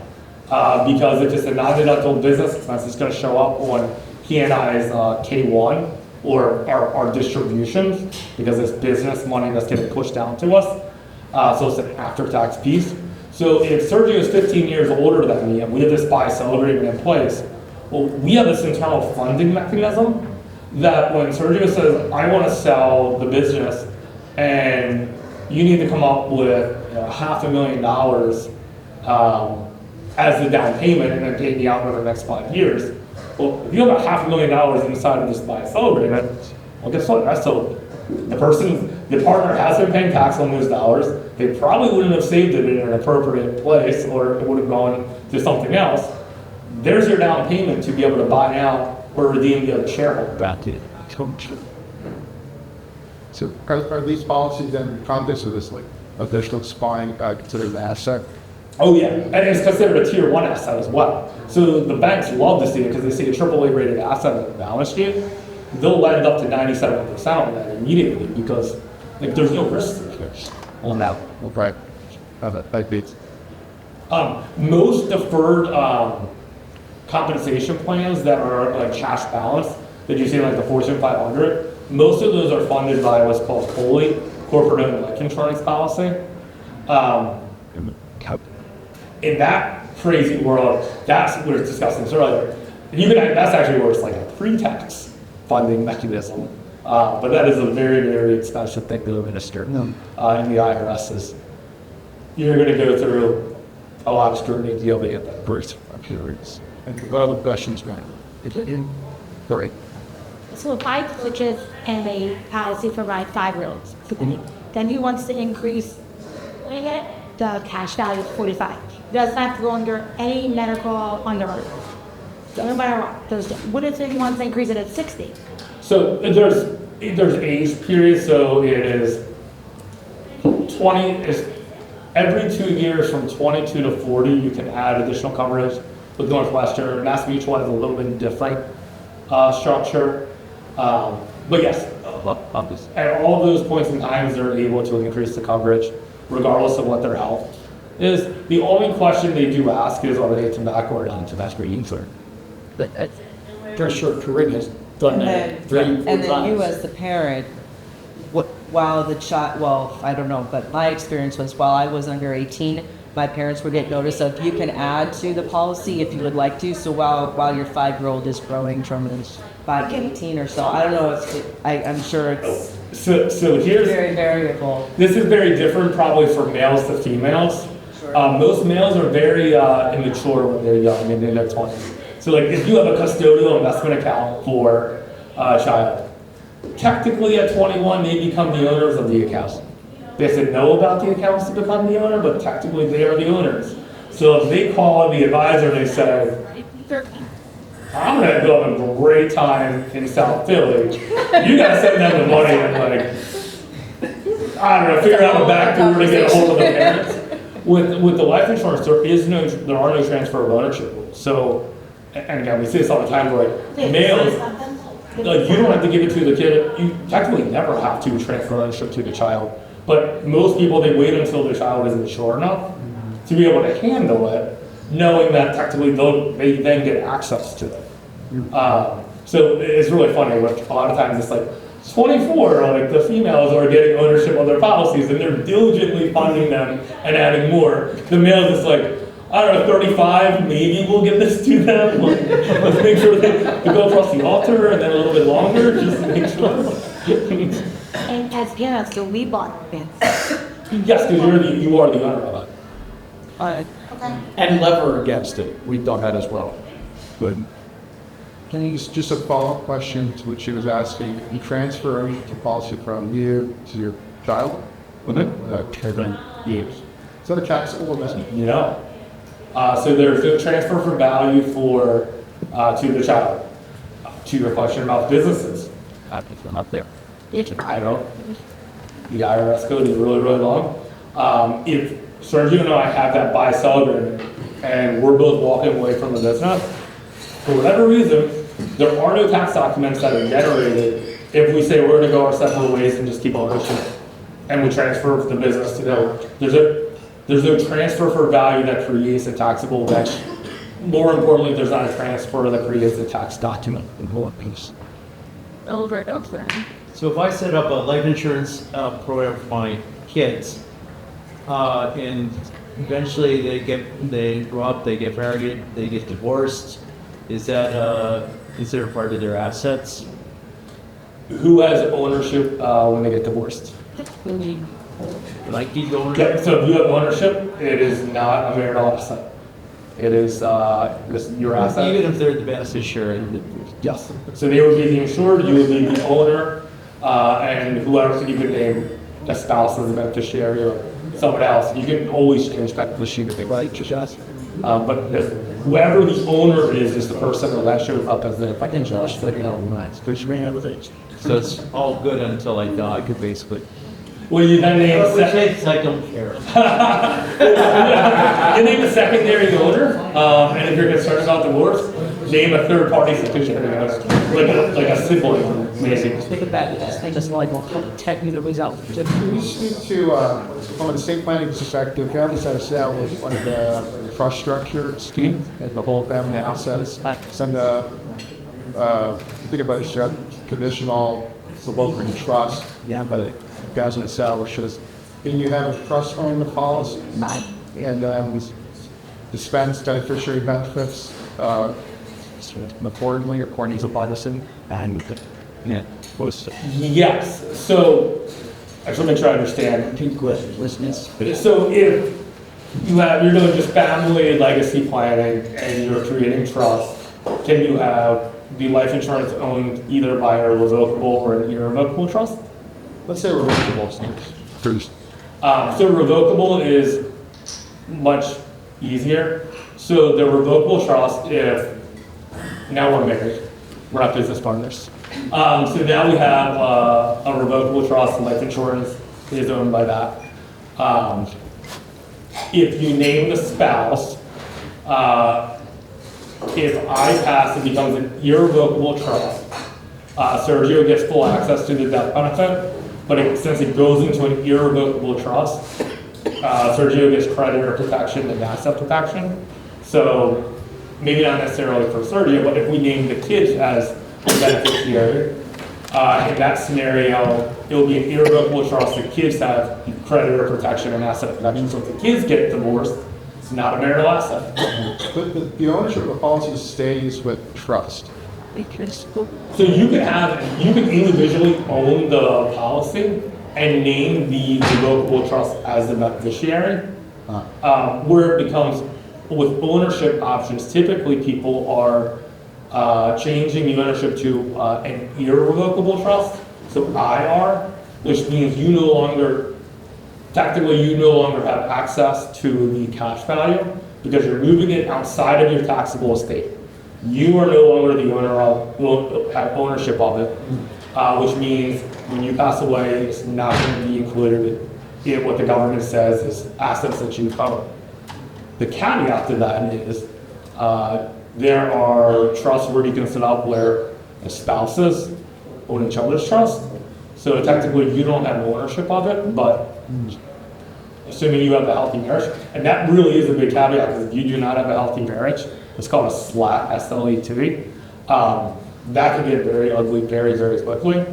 Because if it's a non-deductible business expense, it's going to show up on P&I's K1 or our distributions, because it's business money that's getting pushed down to us. So it's an after-tax piece. So if Sergio is 15 years older than me and we have this buy-sell agreement in place, well, we have this internal funding mechanism that when Sergio says, I want to sell the business and you need to come up with $500,000 as the down payment and then pay me out over the next 5 years. Well, if you have $500,000 inside of this buy-sell agreement, well, guess what? That's so the partner has been paying tax on those dollars. They probably wouldn't have saved it in an appropriate place, or it would have gone to something else. There's your down payment to be able to buy out or redeem the other shareholder. So are these policies then in context of this, like, additional spying considered an asset? Oh yeah, and it's considered a tier 1 asset as well. So the banks love to see it because they see a AAA rated asset on the balance sheet. They'll lend up to 97% on that immediately because there's no risk on that. Right. That beats. Most deferred compensation plans that are like cash balance that you see like the Fortune 500, most of those are funded by what's called COLI, corporate owned life insurance policy. In that crazy world, that's what it's discussing earlier. That's actually where it's like a pre-tax funding mechanism. But that is a very, very expensive thing to administer in the IRS. You're going to go through a lot of scrutiny to be able to get that first. And what other questions, Brian? Sorry. So if I purchase a policy for my 5-year-olds, then he wants to increase the cash value to 45. Doesn't have to go under any medical underwriting. No matter what. What if he wants to increase it at 60? So there's age periods. So it is 20. Every 2 years from 22 to 40, you can add additional coverage. With Northwestern, Mass Mutual has a little bit different structure. But yes, at all those points in time, they're able to increase the coverage, regardless of what their health is. The only question they do ask is, are they tobacco or non-tobacco user? They're sure Corinne has done that 3-4 And then you times. as the parent, while the child, well, I don't know, but my experience was while I was under 18, my parents would get notice of you can add to the policy if you would like to. So while your 5-year-old is growing from 5 to 18 or so, I don't know if I'm sure it's So here's very variable. This is very different probably for males to females. Most males are very immature when they're young and in their 20s. So like if you have a custodial investment account for a child, technically at 21, they become the owners of the accounts. They have to know about the accounts to become the owner, but technically they are the owners. So if they call the advisor and they say, I'm gonna go have a great time in South Philly, you gotta send them the money and like, I don't know, figure out a back door to get a hold of the parents. With the life insurance, there are no transfer of ownership rules. So, and again, we see this all the time, where like males, like you don't have to give it to the kid. You technically never have to transfer ownership to the child. But most people, they wait until the child is mature enough to be able to handle it, knowing that technically they then get access to it. So it's really funny. Like a lot of times it's like 24, like the females are getting ownership of their policies and they're diligently funding them and adding more. The males is like, I don't know, 35, maybe we'll give this to them. Let's make sure they go across the altar and then a little bit longer, just to make sure. And as parents, do we bought fence? Yes, because you are the owner of it. Okay. And lever against it. We've done that as well. Good. Can you, just a follow-up question to what she was asking, you transfer the policy from you to your child? Years. Is that a taxable event? You know. So there's a transfer for value for to the child. To your question about businesses, Up there. I don't. The IRS code is really, really long. If Sergio and I have that buy-sell agreement and we're both walking away from the business, for whatever reason, there are no tax documents that are generated if we say we're going to go our separate ways and just keep ownership and we transfer the business to them. There's no transfer for value that creates a taxable event. More importantly, there's not a transfer that creates a tax document. So if I set up a life insurance program for my kids, and eventually they grow up, they get married, they get divorced, is that considered part of their assets? Who has ownership when they get divorced? Like deed ownership? Yeah, so if you have ownership, it is not a marital asset. It is your asset. Even if they're the beneficiary? Yes. So they would be the insured, you would be the owner, and whoever you could name a spouse as a beneficiary or someone else. You can always change back the sheet if they like, just. But whoever the owner is the person that shows up as the insurance. So it's all good until I die, basically. Well, you then name a Which is, I don't care. you name a secondary owner, and if you're concerned about divorce, name a third party fiduciary, like a sibling, maybe. Think of that as just like technically the result. Can you speak to, from an estate planning perspective, you have to set established like the trust structure scheme and the whole family assets. Send think about it, conditional, so both in trust. Yeah, but it doesn't establish this. Can you have a trust on the policy? And dispense beneficiary benefits accordingly, according to policy? And Yes. So I just want to make sure I understand. So if you're doing just family legacy planning and you're creating trust, can you have the life insurance owned either by a revocable or an irrevocable trust? Let's say revocable. So revocable is much easier. So the revocable trust, if now we're married, we're not business partners. So now we have a revocable trust, life insurance is owned by that. If you name the spouse, if I pass, it becomes an irrevocable trust. Sergio gets full access to the death benefit, but since it goes into an irrevocable trust, Sergio gets creditor protection and asset protection. So maybe not necessarily for Sergio, but if we name the kids as the beneficiary, in that scenario, it will be an irrevocable trust. The kids have creditor protection and asset protection. So if the kids get divorced, it's not a marital asset. But the ownership of the policy stays with trust. So you can individually own the policy and name the revocable trust as the beneficiary. Where it becomes, with ownership options, typically people are changing the ownership to an irrevocable trust So IR, which means you no longer, technically you no longer have access to the cash value because you're moving it outside of your taxable estate. You are no longer the owner of, have ownership of it, which means when you pass away, it's not going to be included in what the government says is assets that you own. The caveat to that is there are trusts where you can set up where the spouses own each other's trust. So technically you don't have ownership of it, but assuming you have a healthy marriage, and that really is a big caveat because if you do not have a healthy marriage, it's called a SLAT, S-L-A-T. That can get very ugly very, very quickly.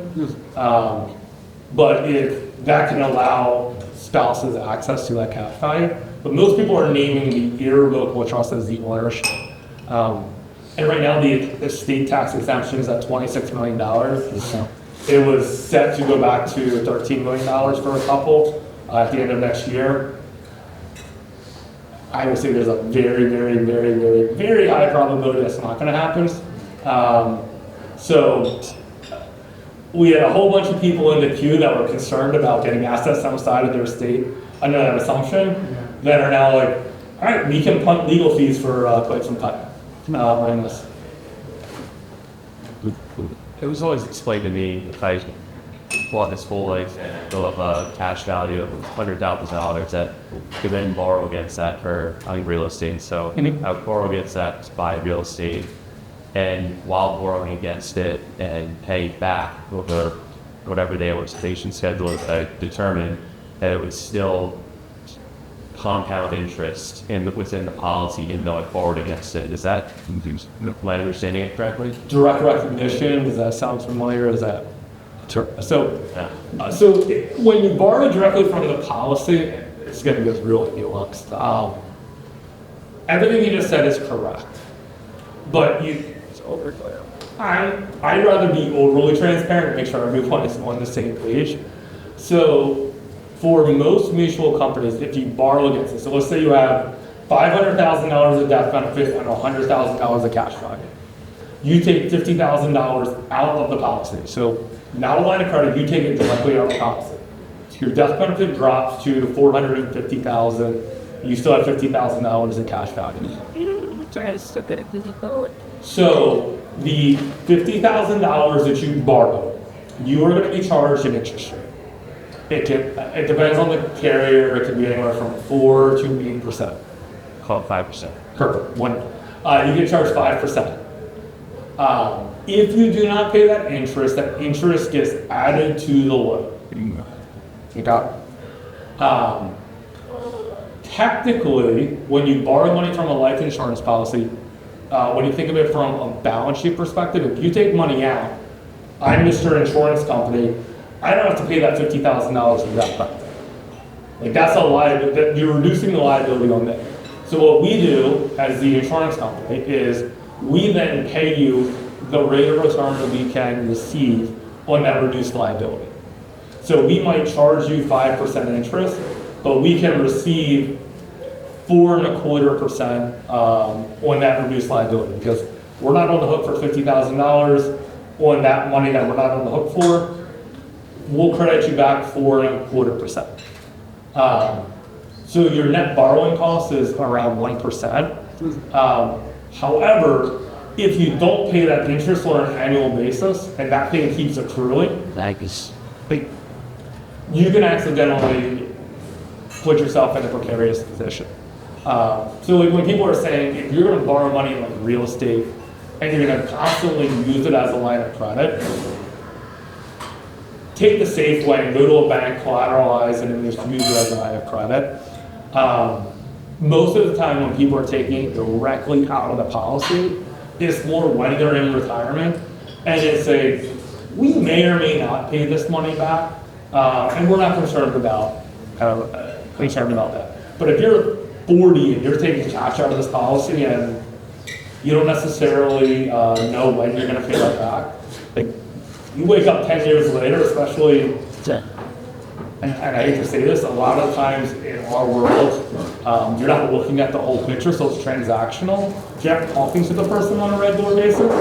But if that can allow spouses access to that cash value, but most people are naming the irrevocable trust as the ownership. And right now the estate tax exemption is at $26 million. It was set to go back to $13 million for a couple at the end of next year. I would say there's a very, very, very, very, very high probability that's not going to happen. So we had a whole bunch of people in the queue that were concerned about getting assets outside of their estate under that assumption that are now like, all right, we can punt legal fees for quite some time on this. It was always explained to me if I bought this whole life of a cash value of $100,000 that could then borrow against that for real estate. So I would borrow against that to buy real estate, and while borrowing against it and pay back over whatever the amortization schedule is I determined, that it was still compound interest within the policy even though I borrowed against it. Is that, am I understanding it correctly? Direct recognition, does that sound familiar? Is that? So when you borrow directly from the policy, it's going to get really nuanced. Everything you just said is correct, but I'd rather be overly transparent and make sure everyone is on the same page. So for most mutual companies, if you borrow against it, so let's say you have $500,000 of death benefit and $100,000 of cash value. You take $50,000 out of the policy. So not a line of credit, you take it directly out of the policy. Your death benefit drops to $450,000. You still have $50,000 in cash value. So the $50,000 that you borrow, you are going to be charged an interest rate. It depends on the carrier. It can be anywhere from 4 to 8%. Call it 5%. Perfect. You get charged 5%. If you do not pay that interest gets added to the loan. You got it? Technically, when you borrow money from a life insurance policy, when you think of it from a balance sheet perspective, if you take money out, I'm Mr. Insurance Company, I don't have to pay that $50,000 in death benefit. Like that's a liability, you're reducing the liability on that. So what we do as the insurance company is we then pay you the rate of return that we can receive on that reduced liability. So we might charge you 5% interest, but we can receive 4.25% on that reduced liability because we're not on the hook for $50,000 on that money that we're not on the hook for. We'll credit you back 4.25%. So your net borrowing cost is around 1%. However, if you don't pay that interest on an annual basis and that thing keeps accruing, you can accidentally put yourself in a precarious position. So like when people are saying, if you're going to borrow money in like real estate and you're going to constantly use it as a line of credit, take the safe way and go to a bank, collateralize, and then just use it as a line of credit. Most of the time when people are taking it directly out of the policy, it's more when they're in retirement, and it's we may or may not pay this money back, and we're not concerned about that. But if you're 40 and you're taking cash out of this policy and you don't necessarily know when you're going to pay that back, like you wake up 10 years later, especially, and I hate to say this, a lot of times in our world, you're not looking at the whole picture, so it's transactional. You're not talking to the person on a regular basis.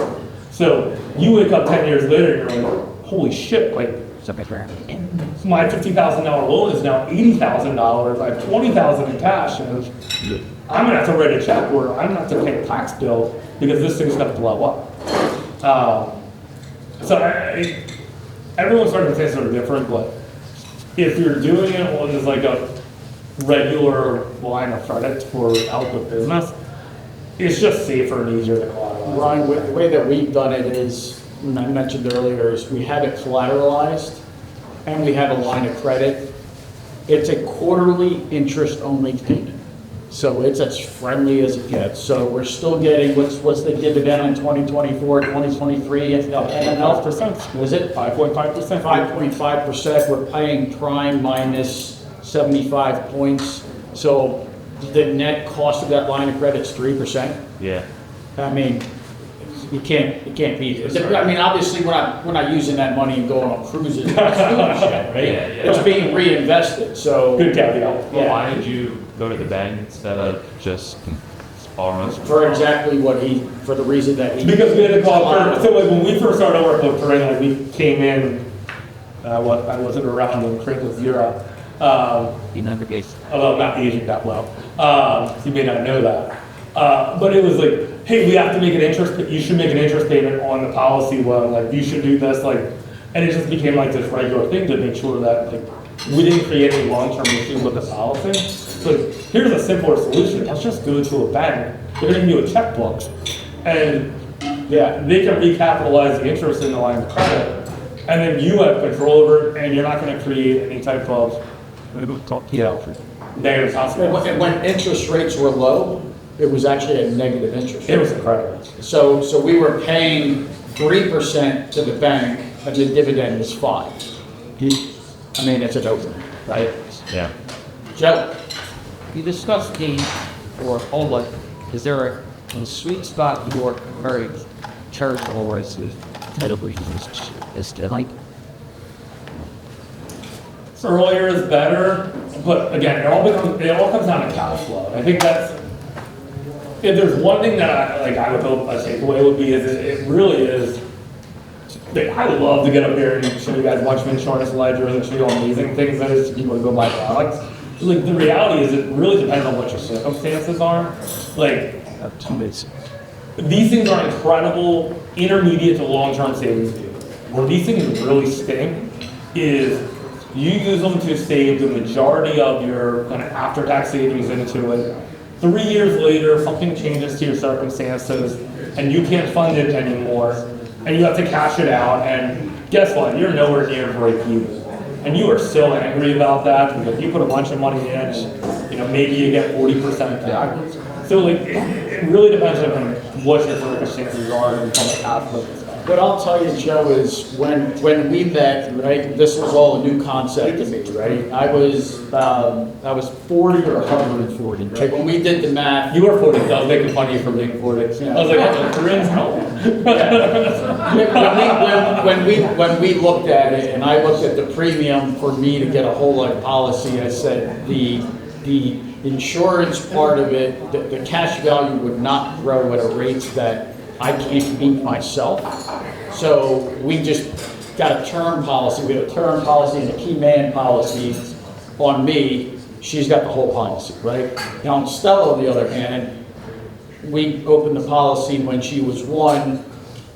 So you wake up 10 years later and you're like, holy shit, like My $50,000 loan is now $80,000. I have $20,000 in cash, and I'm gonna have to write a check, or I'm gonna have to pay a tax bill because this thing's gonna blow up. Everyone's circumstances are different, but if you're doing it on just like a regular line of credit for out the business, it's just safer and easier to collateralize. Ryan, the way that we've done it is, and I mentioned earlier, is we have it collateralized and we have a line of credit. It's a quarterly interest-only payment. So it's as friendly as it gets. So we're still getting, what's the dividend in 2024, 2023? If not, 5.5%. Was it? 5.5%. 5.5%. We're paying prime minus 75 points. So the net cost of that line of credit is 3%. Yeah. I mean, you can't beat it. I mean, obviously, we're not using that money and going on cruises and doing shit, right? Yeah. It's being reinvested, so. Good caveat. Well, why did you go to the bank instead of just borrowing? For exactly for the reason that he. Because we had to call, so like when we first started working with Terrain, like we came in, I wasn't around when Craig was zero. Although I'm not aging that well. So you may not know that. But it was like, hey, we have to make you should make an interest payment on the policy loan, like you should do this, like, and it just became like this regular thing to make sure that like we didn't create any long-term issues with the policy. So here's a simpler solution, let's just go to a bank, they're gonna give you a checkbook, and yeah, they can recapitalize the interest in the line of credit, and then you have control over it, and you're not gonna create any type of, negative consequences. When interest rates were low, it was actually a negative interest rate. It was incredible. So we were paying 3% to the bank, and the dividend was 5%. I mean, it's an open, right? Yeah. Joe? You discussed the, or whole life, is there a sweet spot you're very charitable with? Earlier is better, but again, it all comes down to cash flow. I think that's, if there's one thing that I would hope a takeaway would be, is it really is, like, I would love to get up here and show you guys a bunch of insurance ledgers and show you all amazing things that is to people to go buy products. Like, the reality is it really depends on what your circumstances are. Like, these things are incredible intermediate to long-term savings vehicles. Where these things really stink is you use them to save the majority of your kind of after-tax savings into it. 3 years later, something changes to your circumstances, and you can't fund it anymore, and you have to cash it out, and guess what? You're nowhere near break even. And you are so angry about that, because you put a bunch of money in, and maybe you get 40% back. So like, it really depends on what your circumstances are and from a cash flow perspective. What I'll tell you, Joe, is when we met, right, this was all a new concept to me, right? I was 40 or 140, right? When we did the math. You were 40, I was making fun of you for being 40. Yeah. I was like, Corinne's home. When we looked at it, and I looked at the premium for me to get a whole life policy, I said the insurance part of it, the cash value would not grow at a rate that I can't meet myself. So we just got a term policy. We had a term policy and a key man policy on me. She's got the whole policy, right? Now on Stella, on the other hand, we opened the policy when she was 1.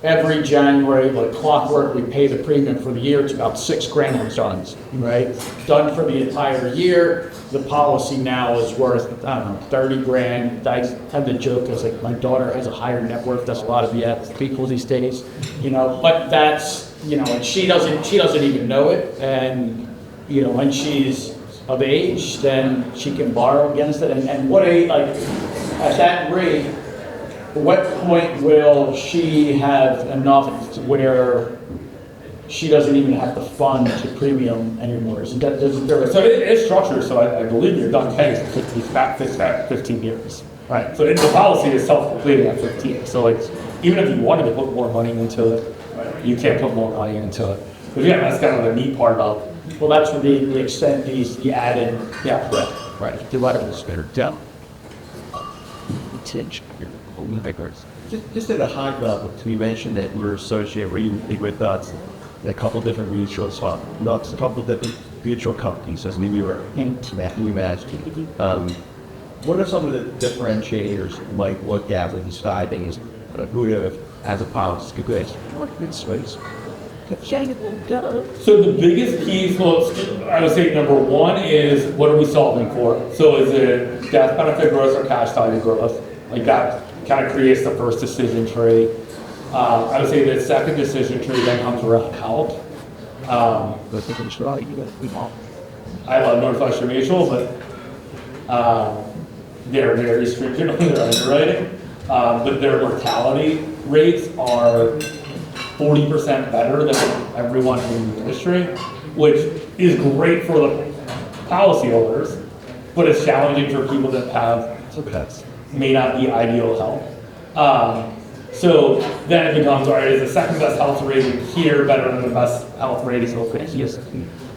Every January, like clockwork, we pay the premium for the year. It's about $6,000 on done, right? Done for the entire year. The policy now is worth, I don't know, $30,000. I tend to joke, as like my daughter has a higher net worth. That's a lot of people these days, But that's, and she doesn't even know it. And when she's of age, then she can borrow against it. And at that rate, what point will she have enough where she doesn't even have to fund the premium anymore? So it's structured, so I believe you're done paying for 15 years. Right. So the policy is self-completing at 15. So like, even if you wanted to put more money into it, you can't put more money into it. But yeah, that's kind of the neat part about it. Well, that's where the extent he added. Yeah. Right. The letter was better down. Just at a high level, you mentioned that you're associated with us. a couple different mutual funds, not a couple different mutual companies as we were imagining. What are some of the differentiators you might look at when deciding who has a policy? Good. So the biggest piece, well, I would say number one is what are we solving for? So is it death benefit growth or cash value growth? Like that kind of creates the first decision tree. I would say the second decision tree then comes around health. I love Northwestern Mutual, but they're very stringent on their underwriting. But their mortality rates are 40% better than everyone in the industry, which is great for the policyholders, but it's challenging for people that have may not be ideal health. So then it becomes, all right, is the second best health rating here better than the best health rating over here?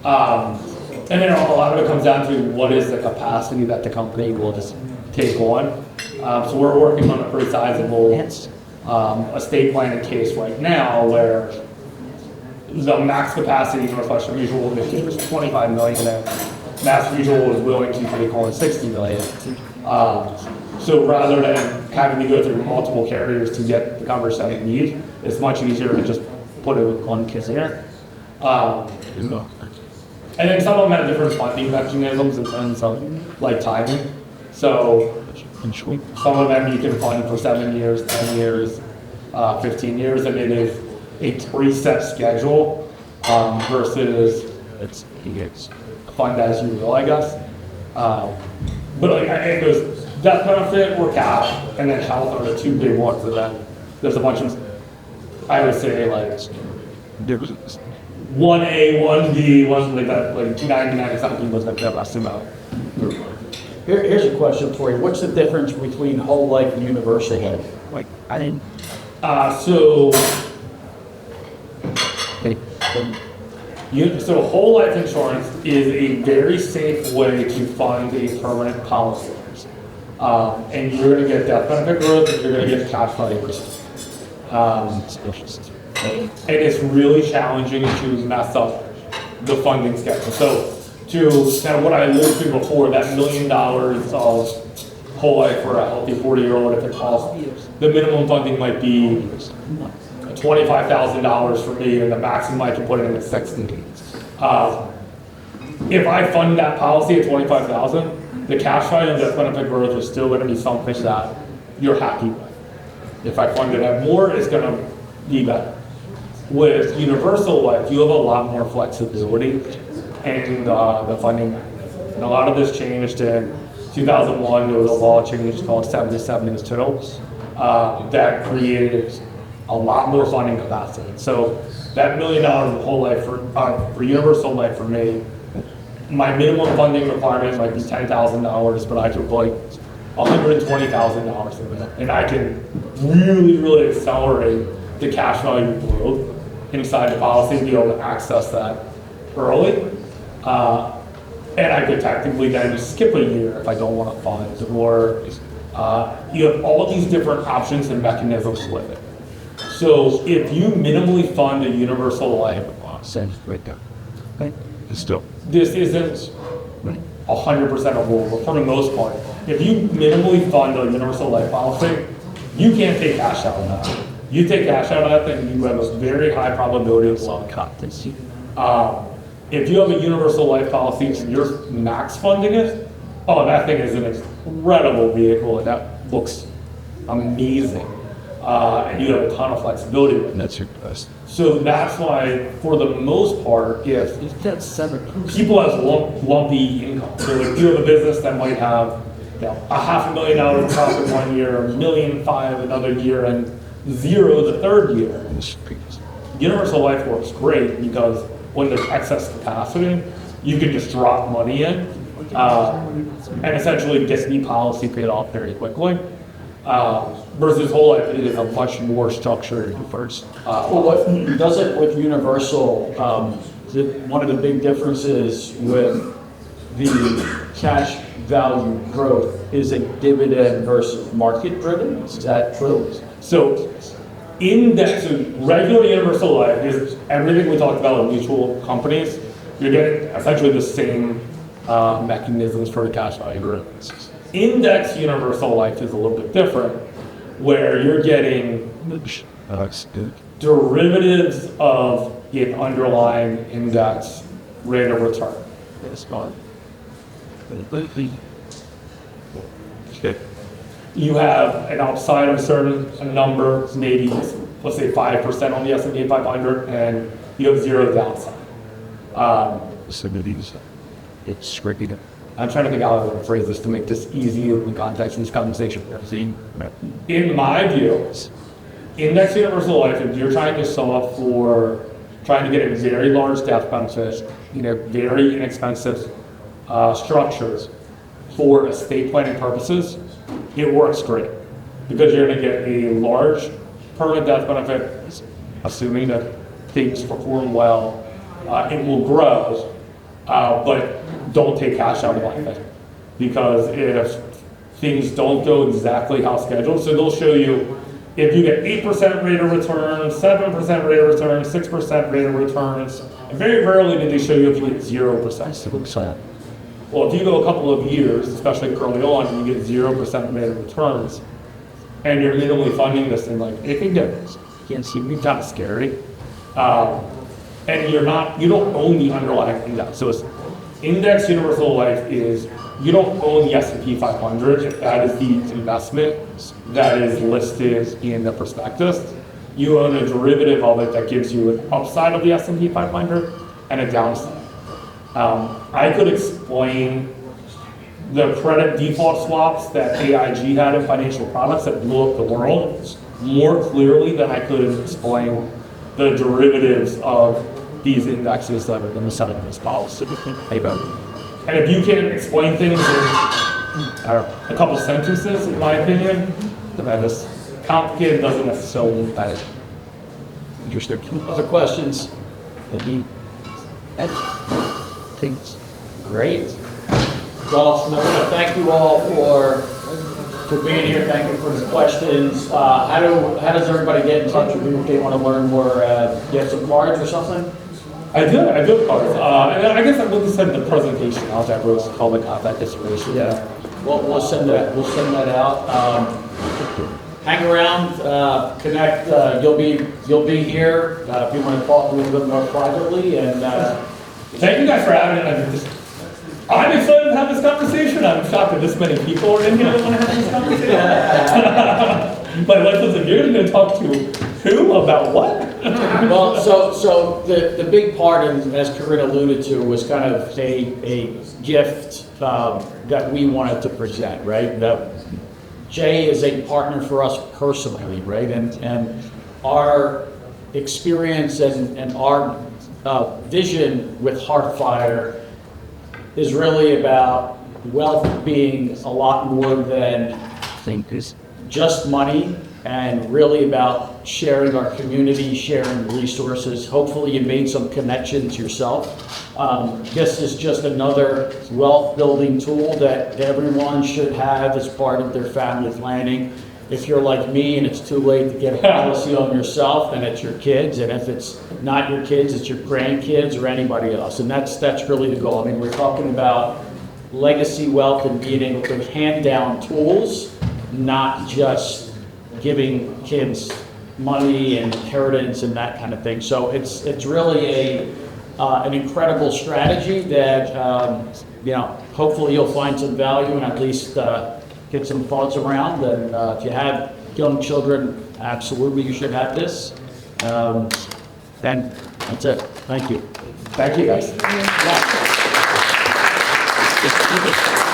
And then a lot of it comes down to what is the capacity that the company will just take on. So we're working on a pretty sizable estate planning case right now where the max capacity Northwestern Mutual is 25 million and Mass Mutual is willing to take on 60 million. So rather than having to go through multiple carriers to get the coverage that we need, it's much easier to just put it with one carrier. And then some of them have different funding mechanisms in terms of like timing. So some of them you can fund for 7 years, 10 years, 15 years, and it is a preset schedule versus it's fund as you will, I guess. But like it goes death benefit or cash, and then health are the two big ones. And then there's a bunch of, I would say like 1A, 1B, one like that, like 299 something was like that last about. Here's a question for you. What's the difference between whole life and universal health? Like, I didn't. So whole life insurance is a very safe way to fund a permanent policy. And you're going to get death benefit growth and you're going to get cash value growth. And it's really challenging to mess up the funding schedule. So to kind of what I alluded to before, that $1 million of whole life for a healthy 40-year-old, if it costs, the minimum funding might be $25,000 for me, and the maximum I can put in is $60,000. If I fund that policy at $25,000, the cash value and death benefit growth is still going to be something that you're happy with. If I fund it at more, it's going to be better. With universal life, you have a lot more flexibility in the funding. And a lot of this changed in 2001. There was a law change called 772 that created a lot more funding capacity. So that $1 million of whole life for universal life for me, my minimum funding requirement might be $10,000, but I could put $120,000 in it, and I can really accelerate the cash value growth inside the policy and be able to access that early. And I could technically then skip a year if I don't want to fund, or you have all these different options and mechanisms with it. So if you minimally fund a universal life, this isn't 100% of rule, but for the most part, if you minimally fund a universal life policy, you can't take cash out of that. You take cash out of that thing, you have a very high probability of long cut. If you have a universal life policy and you're max funding it, oh, that thing is an incredible vehicle and that looks amazing. And you have a ton of flexibility with it. That's your best. So that's why, for the most part, if people have lumpy income, so if you have a business that might have $500,000 profit 1 year, $1.5 million another year, and $0 the third year, universal life works great because when there's excess capacity, you can just drop money in and essentially get the policy paid off very quickly. Versus whole life, it is a much more structured first. Well, what does it with universal? One of the big differences with the cash value growth is a dividend versus market driven. Is that true? So Index, so regular universal life is everything we talked about with mutual companies. You're getting essentially the same mechanisms for the cash value agreements. Index universal life is a little bit different, where you're getting derivatives of an underlying index rate of return. You have an upside of a certain number, maybe let's say 5% on the S&P 500, and you have zero downside. It's tricky. I'm trying to think how I would phrase this to make this easy in the context of this conversation. In my view, index universal life, if you're trying to solve for trying to get a very large death benefit in a very inexpensive structures for estate planning purposes, it works great because you're going to get a large permanent death benefit, assuming that things perform well. It will grow, but don't take cash out of life because if things don't go exactly how scheduled, so they'll show you if you get 8% rate of return, 7% rate of return, 6% rate of returns, and very rarely do they show you if you get 0%. Well, if you go a couple of years, especially early on, and you get 0% rate of returns, and you're minimally funding this thing, like, it can get kind of scary. And you don't own the underlying index. So it's index universal life is, you don't own the S&P 500, if that is the investment that is listed in the prospectus. You own a derivative of it that gives you an upside of the S&P 500 and a downside. I could explain the credit default swaps that AIG had in financial products that blew up the world more clearly than I could explain the derivatives of these indexes that are going to set up this policy. And if you can explain things in a couple sentences, in my opinion, then this complicated doesn't necessarily mean that. Interesting. Other questions? Great. Well, I want to thank you all for being here. Thank you for the questions. How does everybody get in touch with you if they want to learn more? You have some cards or something? I do have cards. And I guess I will just send the presentation out to everyone to call the contact information. Yeah. Well, we'll send that out. Hang around, connect. You'll be here if you want to talk a little bit more privately. And thank you guys for having me. I'm excited to have this conversation. I'm shocked that this many people are in here that want to have this conversation. My wife was like, "You're going to talk to who about what?" Well, so the big part, and as Corinne alluded to, was kind of a gift that we wanted to present, right? That Jay is a partner for us personally, right? And our experience and our vision with Heartfire is really about wealth being a lot more than just money, and really about sharing our community, sharing resources. Hopefully you made some connections yourself. This is just another wealth building tool that everyone should have as part of their family planning. If you're like me and it's too late to get a policy on yourself, then it's your kids. And if it's not your kids, it's your grandkids or anybody else. And that's really the goal. I mean, we're talking about legacy wealth and being able to hand down tools, not just giving kids money and inheritance and that kind of thing. So it's really an incredible strategy that hopefully you'll find some value and at least get some thoughts around. And if you have young children, absolutely you should have this. And that's it. Thank you. Thank you, guys. Yeah.